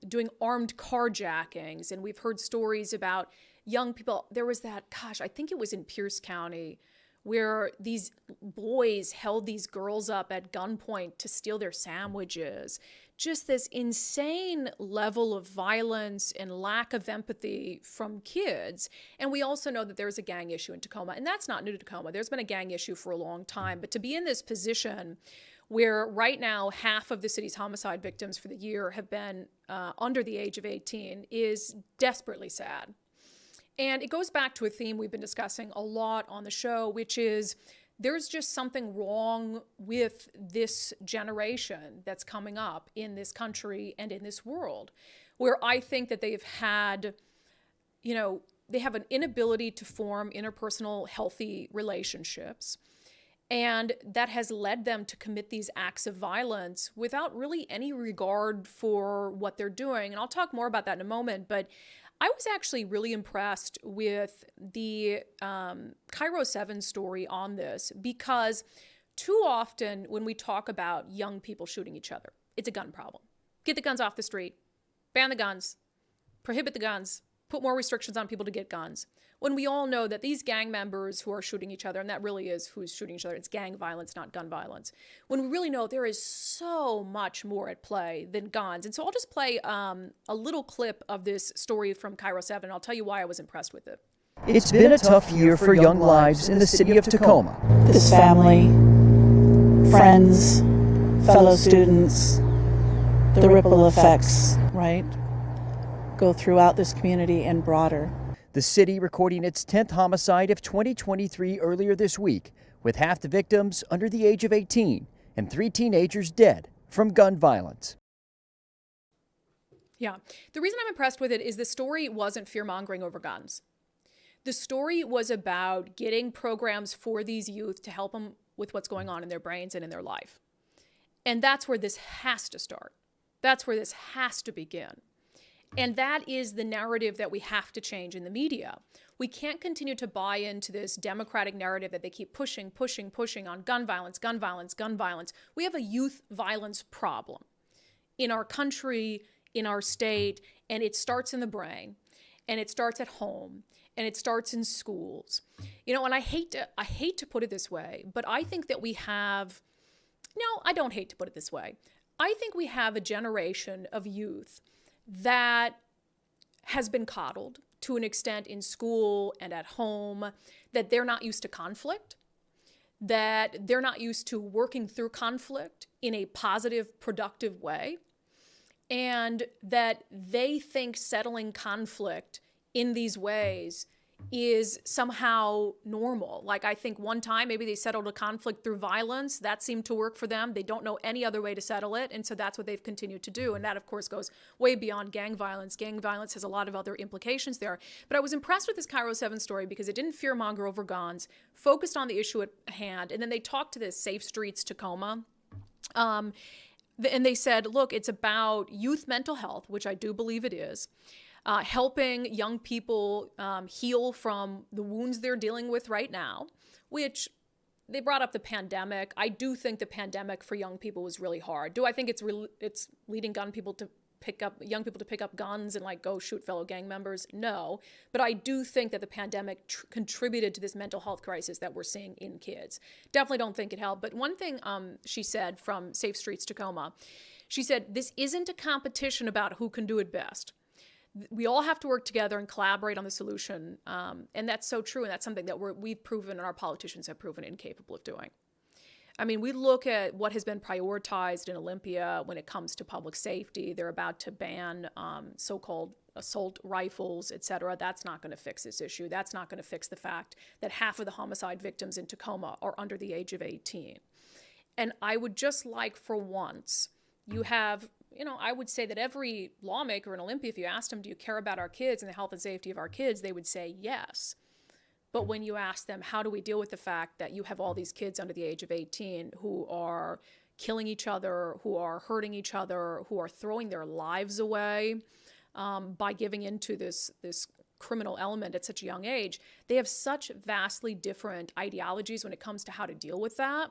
doing armed carjackings, and we've heard stories about young people. There was that, I think it was in Pierce County, where these boys held these girls up at gunpoint to steal their sandwiches. Just this insane level of violence and lack of empathy from kids. And we also know that there's a gang issue in Tacoma, and that's not new to Tacoma. There's been a gang issue for a long time. But to be in this position where right now half of the city's homicide victims for the year have been under the age of 18 is desperately sad. And it goes back to a theme we've been discussing a lot on the show, which is there's just something wrong with this generation that's coming up in this country and in this world, where I think that they've had, they have an inability to form interpersonal healthy relationships. And that has led them to commit these acts of violence without really any regard for what they're doing. And I'll talk more about that in a moment. But I was actually really impressed with the Cairo 7 story on this, because too often when we talk about young people shooting each other, it's a gun problem. Get the guns off the street, ban the guns, prohibit the guns, put more restrictions on people to get guns. When we all know that these gang members who are shooting each other, and that really is who's shooting each other, it's gang violence, not gun violence. When we really know there is so much more at play than guns. And so I'll just play a little clip of this story from Cairo 7, and I'll tell you why I was impressed with it. It's been a tough year for young lives in the city of Tacoma. This family, friends, fellow students, the ripple effects, right, go throughout this community and broader. The city recording its 10th homicide of 2023 earlier this week, with half the victims under the age of 18 and 3 teenagers dead from gun violence. Yeah. The reason I'm impressed with it is the story wasn't fear-mongering over guns. The story was about getting programs for these youth to help them with what's going on in their brains and in their life. And that's where this has to start. That's where this has to begin. And that is the narrative that we have to change in the media. We can't continue to buy into this democratic narrative that they keep pushing on gun violence, gun violence, gun violence. We have a youth violence problem in our country, in our state, and it starts in the brain, and it starts at home, and it starts in schools. And I hate to put it this way, but I think that we have, no, I don't hate to put it this way. I think we have a generation of youth that has been coddled to an extent in school and at home, that they're not used to conflict, that they're not used to working through conflict in a positive, productive way, and that they think settling conflict in these ways is somehow normal. Like, I think one time maybe they settled a conflict through violence. That seemed to work for them. They don't know any other way to settle it. And so that's what they've continued to do. And that, of course, goes way beyond gang violence. Gang violence has a lot of other implications there. But I was impressed with this Cairo 7 story because it didn't fearmonger over guns, focused on the issue at hand. And then they talked to this Safe Streets Tacoma. And they said, look, it's about youth mental health, which I do believe it is. Helping young people heal from the wounds they're dealing with right now, which they brought up the pandemic. I do think the pandemic for young people was really hard. Do I think it's leading young people to pick up guns and go shoot fellow gang members? No. But I do think that the pandemic contributed to this mental health crisis that we're seeing in kids. Definitely don't think it helped. But one thing she said from Safe Streets Tacoma, she said, this isn't a competition about who can do it best. We all have to work together and collaborate on the solution. And that's so true. And that's something that we've proven and our politicians have proven incapable of doing. I mean, we look at what has been prioritized in Olympia when it comes to public safety. They're about to ban so-called assault rifles, et cetera. That's not going to fix this issue. That's not going to fix the fact that half of the homicide victims in Tacoma are under the age of 18. And I would just like, for once, you have... I would say that every lawmaker in Olympia, if you asked them, do you care about our kids and the health and safety of our kids, they would say yes. But when you ask them, how do we deal with the fact that you have all these kids under the age of 18 who are killing each other, who are hurting each other, who are throwing their lives away by giving into this criminal element at such a young age, they have such vastly different ideologies when it comes to how to deal with that.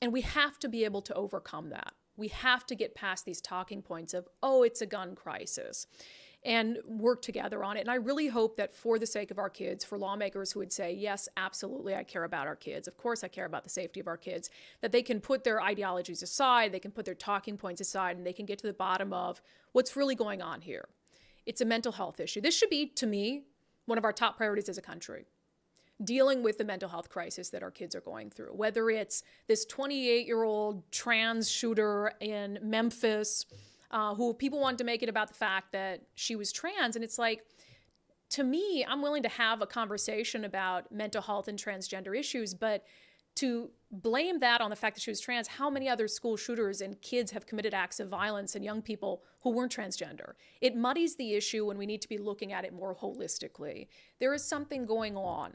And we have to be able to overcome that. We have to get past these talking points of, oh, it's a gun crisis, and work together on it. And I really hope that for the sake of our kids, for lawmakers who would say, yes, absolutely, I care about our kids. Of course, I care about the safety of our kids, that they can put their ideologies aside, they can put their talking points aside, and they can get to the bottom of what's really going on here. It's a mental health issue. This should be, to me, one of our top priorities as a country. Dealing with the mental health crisis that our kids are going through, whether it's this 28-year-old trans shooter in Memphis who people wanted to make it about the fact that she was trans. And it's like, to me, I'm willing to have a conversation about mental health and transgender issues, but to blame that on the fact that she was trans, how many other school shooters and kids have committed acts of violence and young people who weren't transgender? It muddies the issue when we need to be looking at it more holistically. There is something going on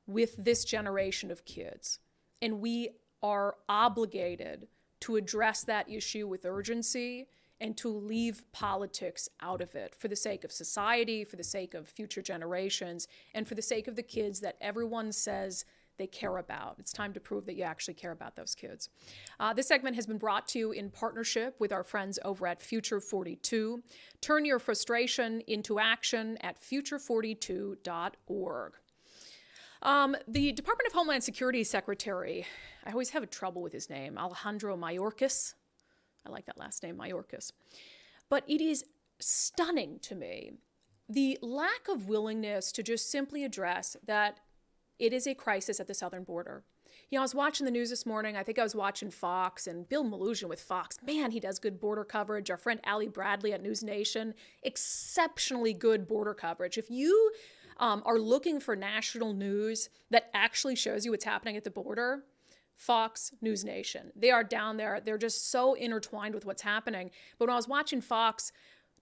with this generation of kids, and we are obligated to address that issue with urgency and to leave politics out of it for the sake of society, for the sake of future generations, and for the sake of the kids that everyone says they care about. It's time to prove that you actually care about those kids. This segment has been brought to you in partnership with our friends over at Future 42. Turn your frustration into action at future42.org. The Department of Homeland Security Secretary, I always have trouble with his name, Alejandro Mayorkas. I like that last name, Mayorkas. But it is stunning to me, the lack of willingness to just simply address that it is a crisis at the southern border. You know, I was watching the news this morning. I think I was watching Fox, and Bill Melugin with Fox. Man, he does good border coverage. Our friend Ali Bradley at News Nation, exceptionally good border coverage. If you are looking for national news that actually shows you what's happening at the border, Fox, News Nation. They are down there. They're just so intertwined with what's happening. But when I was watching Fox,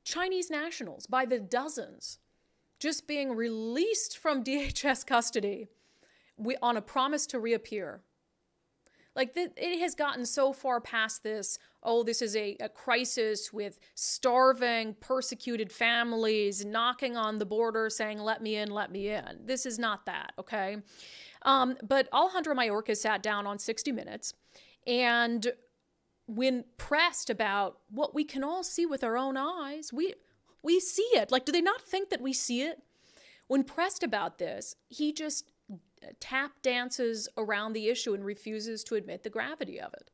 Chinese nationals by the dozens just being released from DHS custody on a promise to reappear. Like, it has gotten so far past this, oh, this is a crisis with starving, persecuted families knocking on the border saying, let me in, let me in. This is not that, okay? But Alejandro Mayorkas sat down on 60 Minutes, and when pressed about what we can all see with our own eyes, we see it. Like, do they not think that we see it? When pressed about this, he just tap dances around the issue and refuses to admit the gravity of it.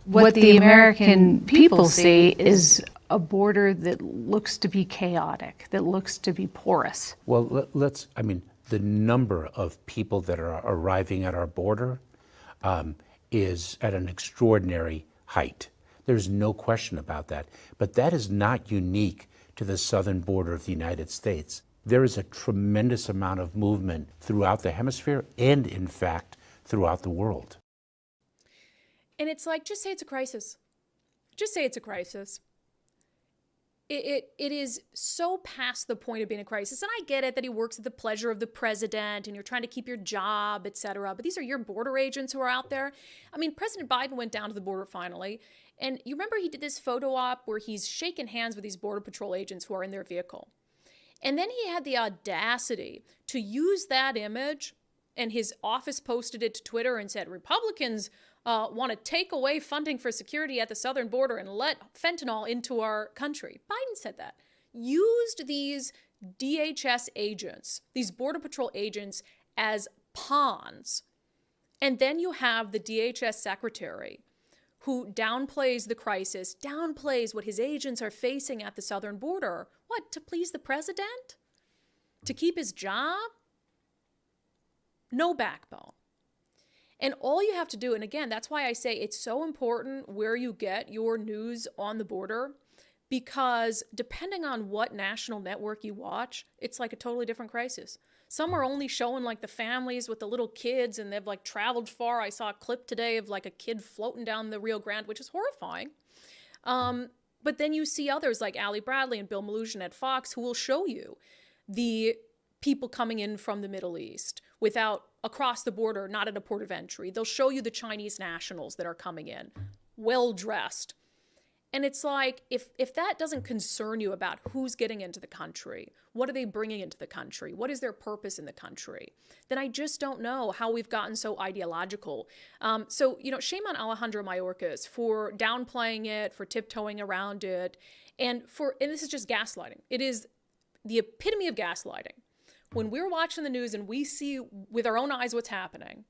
What the American people see is a border that looks to be chaotic, that looks to be porous. Well, the number of people that are arriving at our border is at an extraordinary height. There's no question about that. But that is not unique to the southern border of the United States. There is a tremendous amount of movement throughout the hemisphere and, in fact, throughout the world. And it's like, just say it's a crisis. Just say it's a crisis. It is so past the point of being a crisis. And I get it that he works at the pleasure of the president and you're trying to keep your job, et cetera. But these are your border agents who are out there. I mean, President Biden went down to the border finally. And you remember he did this photo op where he's shaking hands with these Border Patrol agents who are in their vehicle. And then he had the audacity to use that image, and his office posted it to Twitter and said, Republicans want to take away funding for security at the southern border and let fentanyl into our country. Biden said that. Used these DHS agents, these Border Patrol agents, as pawns. And then you have the DHS secretary who downplays the crisis, downplays what his agents are facing at the southern border. What, to please the president? To keep his job? No backbone. And all you have to do, and again, that's why I say it's so important where you get your news on the border, because depending on what national network you watch, it's like a totally different crisis. Some are only showing like the families with the little kids and they've like traveled far. I saw a clip today of like a kid floating down the Rio Grande, which is horrifying. But then you see others like Ali Bradley and Bill Melugin at Fox who will show you the people coming in from the Middle East without across the border, not at a port of entry. They'll show you the Chinese nationals that are coming in, well-dressed. And it's like, if that doesn't concern you about who's getting into the country, what are they bringing into the country, what is their purpose in the country, then I just don't know how we've gotten so ideological. So, shame on Alejandro Mayorkas for downplaying it, for tiptoeing around it, and this is just gaslighting. It is the epitome of gaslighting. When we're watching the news and we see with our own eyes what's happening,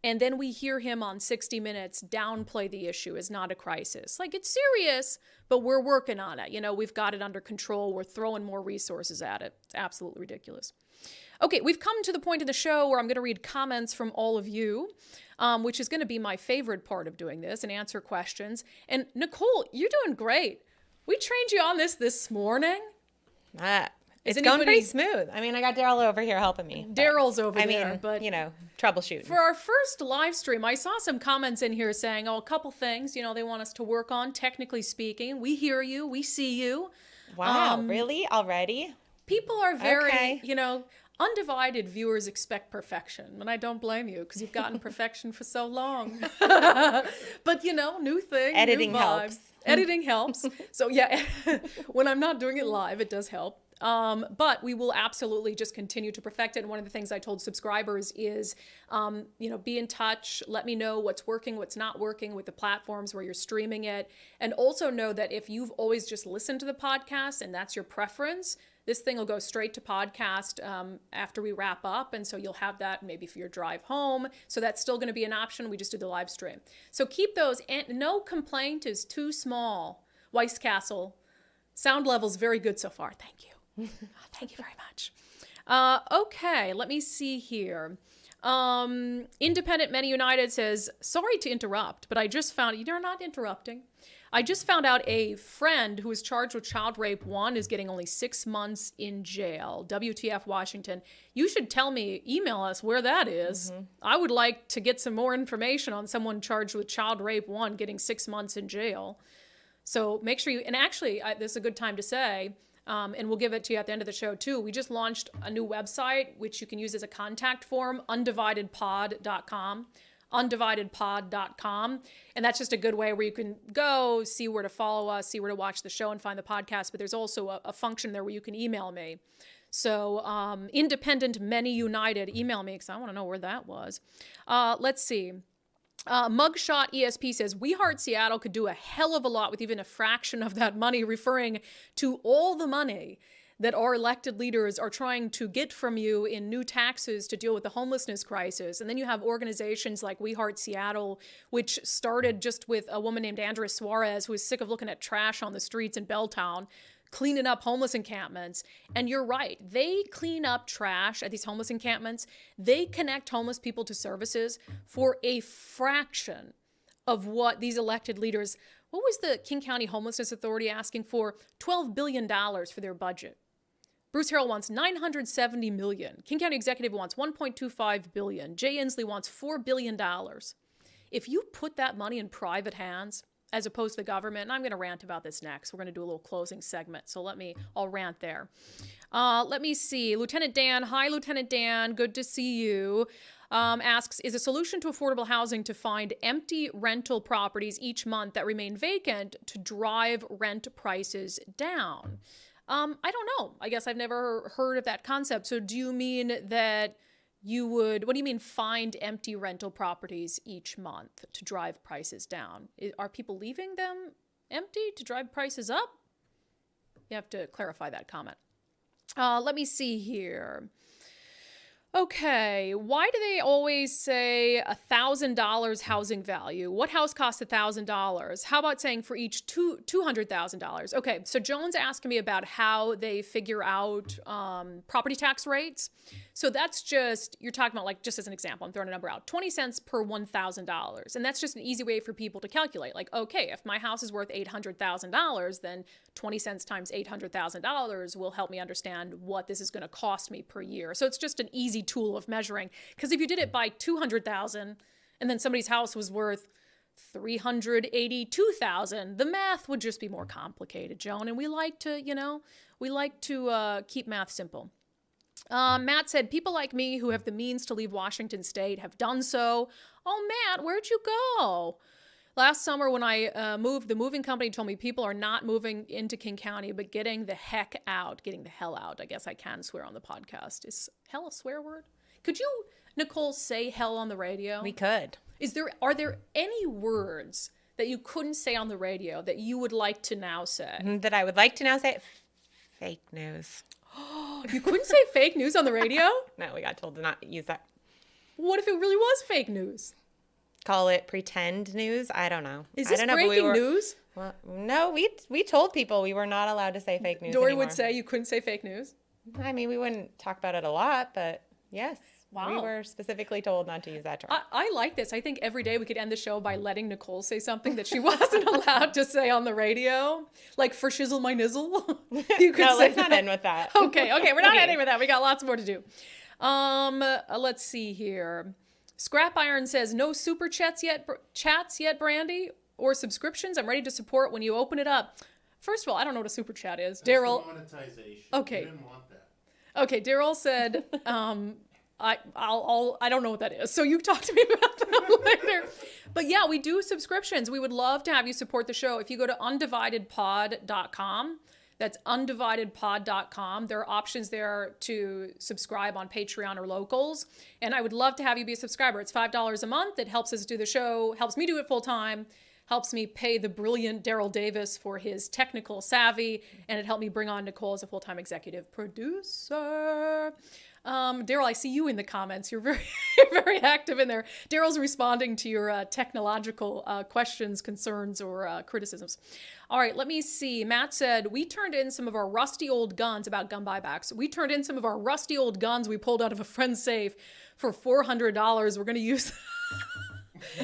and then we hear him on 60 Minutes downplay the issue as not a crisis. Like, it's serious, but we're working on it. We've got it under control. We're throwing more resources at it. It's absolutely ridiculous. Okay, we've come to the point in the show where I'm going to read comments from all of you, which is going to be my favorite part of doing this, and answer questions. And Nicole, you're doing great. We trained you on this morning. It's going pretty smooth. I mean, I got Daryl over here helping me. Daryl's over I there, mean, but troubleshooting. for our first live stream, I saw some comments in here saying, a couple things, they want us to work on, technically speaking. We hear you, we see you. Wow, really? Already? People are very, Okay. undivided viewers expect perfection, and I don't blame you because you've gotten perfection for so long. But new thing, Editing new vibes. helps. Editing helps. So yeah, when I'm not doing it live, it does help. But we will absolutely just continue to perfect it. And one of the things I told subscribers is, be in touch. Let me know what's working, what's not working with the platforms where you're streaming it. And also know that if you've always just listened to the podcast and that's your preference, this thing will go straight to podcast after we wrap up. And so you'll have that maybe for your drive home. So that's still going to be an option. We just did the live stream. So keep those. And no complaint is too small. Weiss Castle. Sound level's very good so far. Thank you. Thank you very much. Okay, let me see here. Independent Men United says, sorry to interrupt, but I just found, you're not interrupting. I just found out a friend who is charged with child rape 1 is getting only 6 months in jail. WTF Washington. You should email us where that is. Mm-hmm. I would like to get some more information on someone charged with child rape 1 getting 6 months in jail. So make sure and actually, this is a good time to say, and we'll give it to you at the end of the show too. We just launched a new website, which you can use as a contact form, undividedpod.com. undividedpod.com. And that's just a good way where you can go, see where to follow us, see where to watch the show and find the podcast. But there's also a function there where you can email me. So Independent Many United, email me because I want to know where that was. Let's see. Mugshot ESP says, We Heart Seattle could do a hell of a lot with even a fraction of that money, referring to all the money that our elected leaders are trying to get from you in new taxes to deal with the homelessness crisis. And then you have organizations like We Heart Seattle, which started just with a woman named Andrea Suarez, who is sick of looking at trash on the streets in Belltown, cleaning up homeless encampments. And you're right, they clean up trash at these homeless encampments. They connect homeless people to services for a fraction of what these elected leaders, what was the King County Homelessness Authority asking for? $12 billion for their budget. Bruce Harrell wants $970 million. King County Executive wants $1.25 billion. Jay Inslee wants $4 billion. If you put that money in private hands, as opposed to the government, and I'm going to rant about this next. We're going to do a little closing segment, so I'll rant there. Let me see. Lieutenant Dan, hi, Lieutenant Dan, good to see you. Asks, is a solution to affordable housing to find empty rental properties each month that remain vacant to drive rent prices down? I don't know. I guess I've never heard of that concept. So do you mean that what do you mean find empty rental properties each month to drive prices down? Are people leaving them empty to drive prices up? You have to clarify that comment. Let me see here. Okay, why do they always say $1,000 housing value? What house costs $1,000? How about saying for each $200,000? Okay, so Joan's asking me about how they figure out property tax rates. So that's just, you're talking about, like, just as an example, I'm throwing a number out, 20 cents per $1,000. And that's just an easy way for people to calculate. Like, okay, if my house is worth $800,000, then 20 cents times $800,000 will help me understand what this is going to cost me per year. So it's just an easy tool of measuring. Because if you did it by 200,000 and then somebody's house was worth 382,000, the math would just be more complicated, Joan. And we like to, keep math simple. Matt said, people like me who have the means to leave Washington State have done so. Oh, Matt, where'd you go? Last summer when I moved, the moving company told me people are not moving into King County, but getting the hell out. I guess I can swear on the podcast. Is hell a swear word? Could you, Nicole, say hell on the radio? We could. Are there any words that you couldn't say on the radio that you would like to now say? That I would like to now say? Fake news. You couldn't say fake news on the radio? No, we got told to not use that. What if it really was fake news? Call it pretend news? I don't know. Is this breaking news? Well, no, we told people we were not allowed to say fake news Dory anymore. would say you couldn't say fake news? I mean, we wouldn't talk about it a lot, but yes. Wow. We were specifically told not to use that term. I like this. I think every day we could end the show by letting Nicole say something that she wasn't allowed to say on the radio. Like, for shizzle my nizzle. You could No, say let's not end with that. Okay, we're not ending with that. We got lots more to do. Let's see here. Scrap Iron says, no super chats yet, Brandy, or subscriptions. I'm ready to support when you open it up. First of all, I don't know what a super chat is. Daryl. Monetization. Okay. You didn't want that. Okay, Daryl said, I don't know what that is. So you talk to me about that later. But yeah, we do subscriptions. We would love to have you support the show. If you go to undividedpod.com, that's undividedpod.com. There are options there to subscribe on Patreon or Locals. And I would love to have you be a subscriber. It's $5 a month. It helps us do the show, helps me do it full time, helps me pay the brilliant Daryl Davis for his technical savvy, and it helped me bring on Nicole as a full-time executive producer. Daryl, I see you in the comments. You're very active in there. Daryl's responding to your technological questions, concerns, or criticisms. All right, let me see. Matt said, we turned in some of our rusty old guns about gun buybacks. We turned in some of our rusty old guns we pulled out of a friend's safe for $400. We're going to use...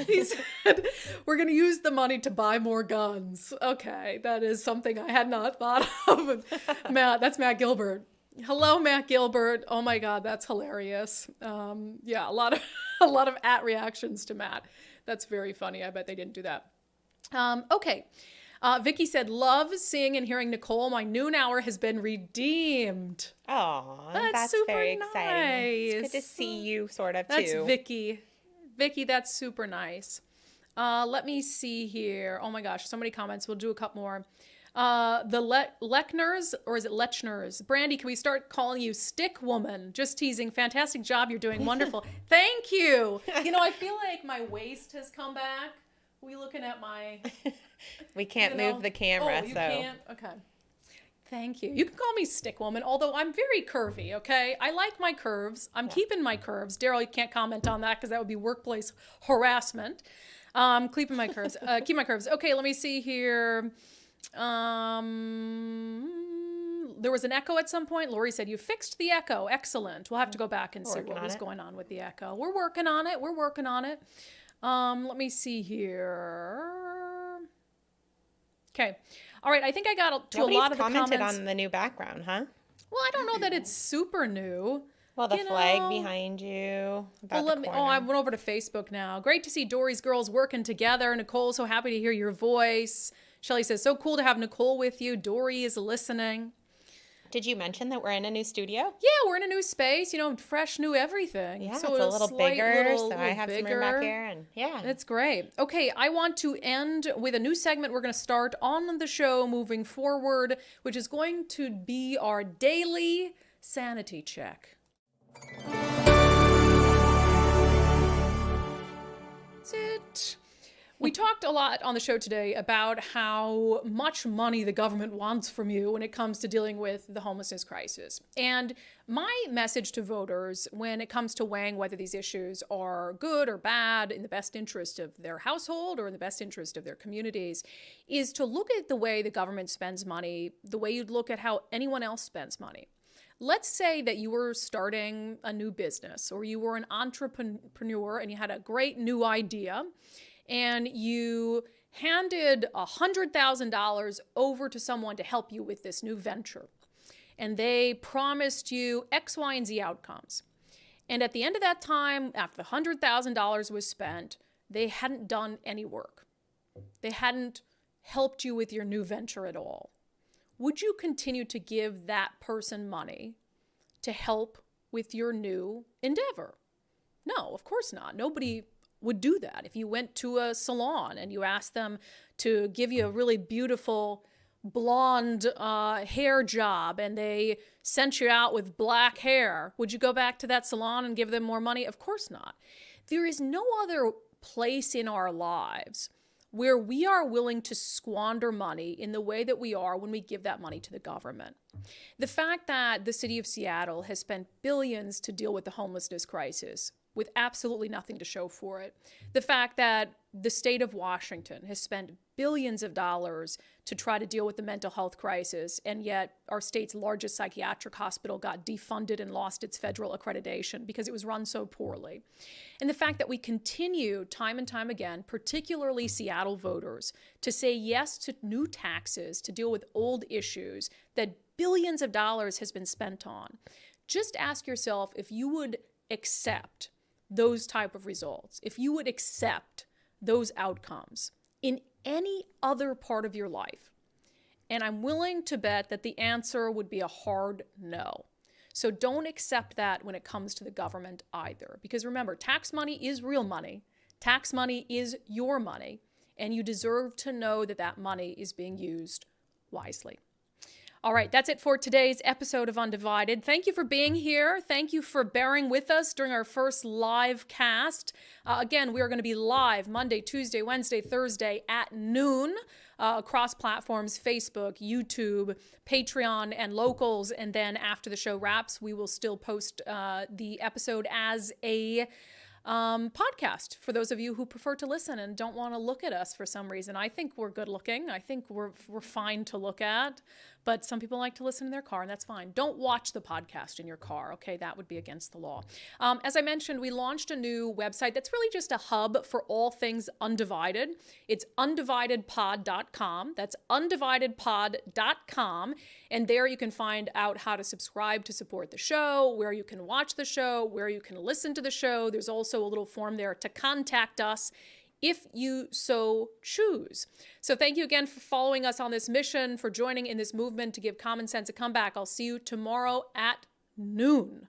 He said, we're going to use the money to buy more guns. Okay, that is something I had not thought of. Matt, that's Matt Gilbert. Hello, Matt Gilbert. Oh my God, that's hilarious. Yeah, a lot of reactions to Matt. That's very funny. I bet they didn't do that. Okay. Vicky said, love seeing and hearing Nicole. My noon hour has been redeemed. Oh, that's super very exciting. nice. It's good to see you, sort of, That's too. Vicky. Vicky, that's super nice. Let me see here. Oh my gosh, so many comments. We'll do a couple more. The Lechners, or is it Lechners? Brandy, can we start calling you Stick Woman? Just teasing. Fantastic job. You're doing wonderful. Thank you. You know, I feel like my waist has come back. Are we looking at my... We can't move the camera, oh, you so... can't? Okay. Thank you. You can call me Stick Woman, although I'm very curvy, okay? I like my curves. I'm keeping my curves. Daryl, you can't comment on that because that would be workplace harassment. Keeping my curves. Keep my curves. Okay, let me see here. There was an echo at some point. Lori said, you fixed the echo. Excellent. We'll have to go back and see what was going on with the echo. We're working on it. We're working on it. Let me see here. Okay. All right. I think I got to a lot of the comments. Nobody's commented on the new background, huh? Well, I don't know that it's super new. Well, the flag behind you. I went over to Facebook now. Great to see Dory's girls working together. Nicole, so happy to hear your voice. Shelly says, so cool to have Nicole with you. Dory is listening. Did you mention that we're in a new studio? Yeah, we're in a new space, fresh new everything. Yeah, so it's a little bigger, so I have some room back here. And yeah. That's great. Okay, I want to end with a new segment we're going to start on the show moving forward, which is going to be our daily sanity check. That's it. We talked a lot on the show today about how much money the government wants from you when it comes to dealing with the homelessness crisis. And my message to voters when it comes to weighing whether these issues are good or bad in the best interest of their household or in the best interest of their communities is to look at the way the government spends money, the way you'd look at how anyone else spends money. Let's say that you were starting a new business or you were an entrepreneur and you had a great new idea and you handed $100,000 over to someone to help you with this new venture. And they promised you X, Y, and Z outcomes. And at the end of that time, after the $100,000 was spent, they hadn't done any work. They hadn't helped you with your new venture at all. Would you continue to give that person money to help with your new endeavor? No, of course not. Nobody would do that. If you went to a salon and you asked them to give you a really beautiful blonde hair job and they sent you out with black hair, would you go back to that salon and give them more money? Of course not. There is no other place in our lives where we are willing to squander money in the way that we are when we give that money to the government. The fact that the city of Seattle has spent billions to deal with the homelessness crisis with absolutely nothing to show for it. The fact that the state of Washington has spent billions of dollars to try to deal with the mental health crisis, and yet our state's largest psychiatric hospital got defunded and lost its federal accreditation because it was run so poorly. And the fact that we continue time and time again, particularly Seattle voters, to say yes to new taxes to deal with old issues that billions of dollars has been spent on. Just ask yourself if you would accept those type of results, if you would accept those outcomes in any other part of your life. And I'm willing to bet that the answer would be a hard no. So don't accept that when it comes to the government either. Because remember, tax money is real money. Tax money is your money. And you deserve to know that that money is being used wisely. All right, that's it for today's episode of Undivided. Thank you for being here. Thank you for bearing with us during our first live cast. Again, we are going to be live Monday, Tuesday, Wednesday, Thursday at noon across platforms, Facebook, YouTube, Patreon, and Locals. And then after the show wraps, we will still post the episode as a podcast for those of you who prefer to listen and don't want to look at us for some reason. I think we're good looking. I think we're fine to look at, but some people like to listen in their car, and that's fine. Don't watch the podcast in your car, okay? That would be against the law. As I mentioned, we launched a new website that's really just a hub for all things Undivided. It's undividedpod.com. That's undividedpod.com, and there you can find out how to subscribe to support the show, where you can watch the show, where you can listen to the show. There's also a little form there to contact us if you so choose. So thank you again for following us on this mission, for joining in this movement to give common sense a comeback. I'll see you tomorrow at noon.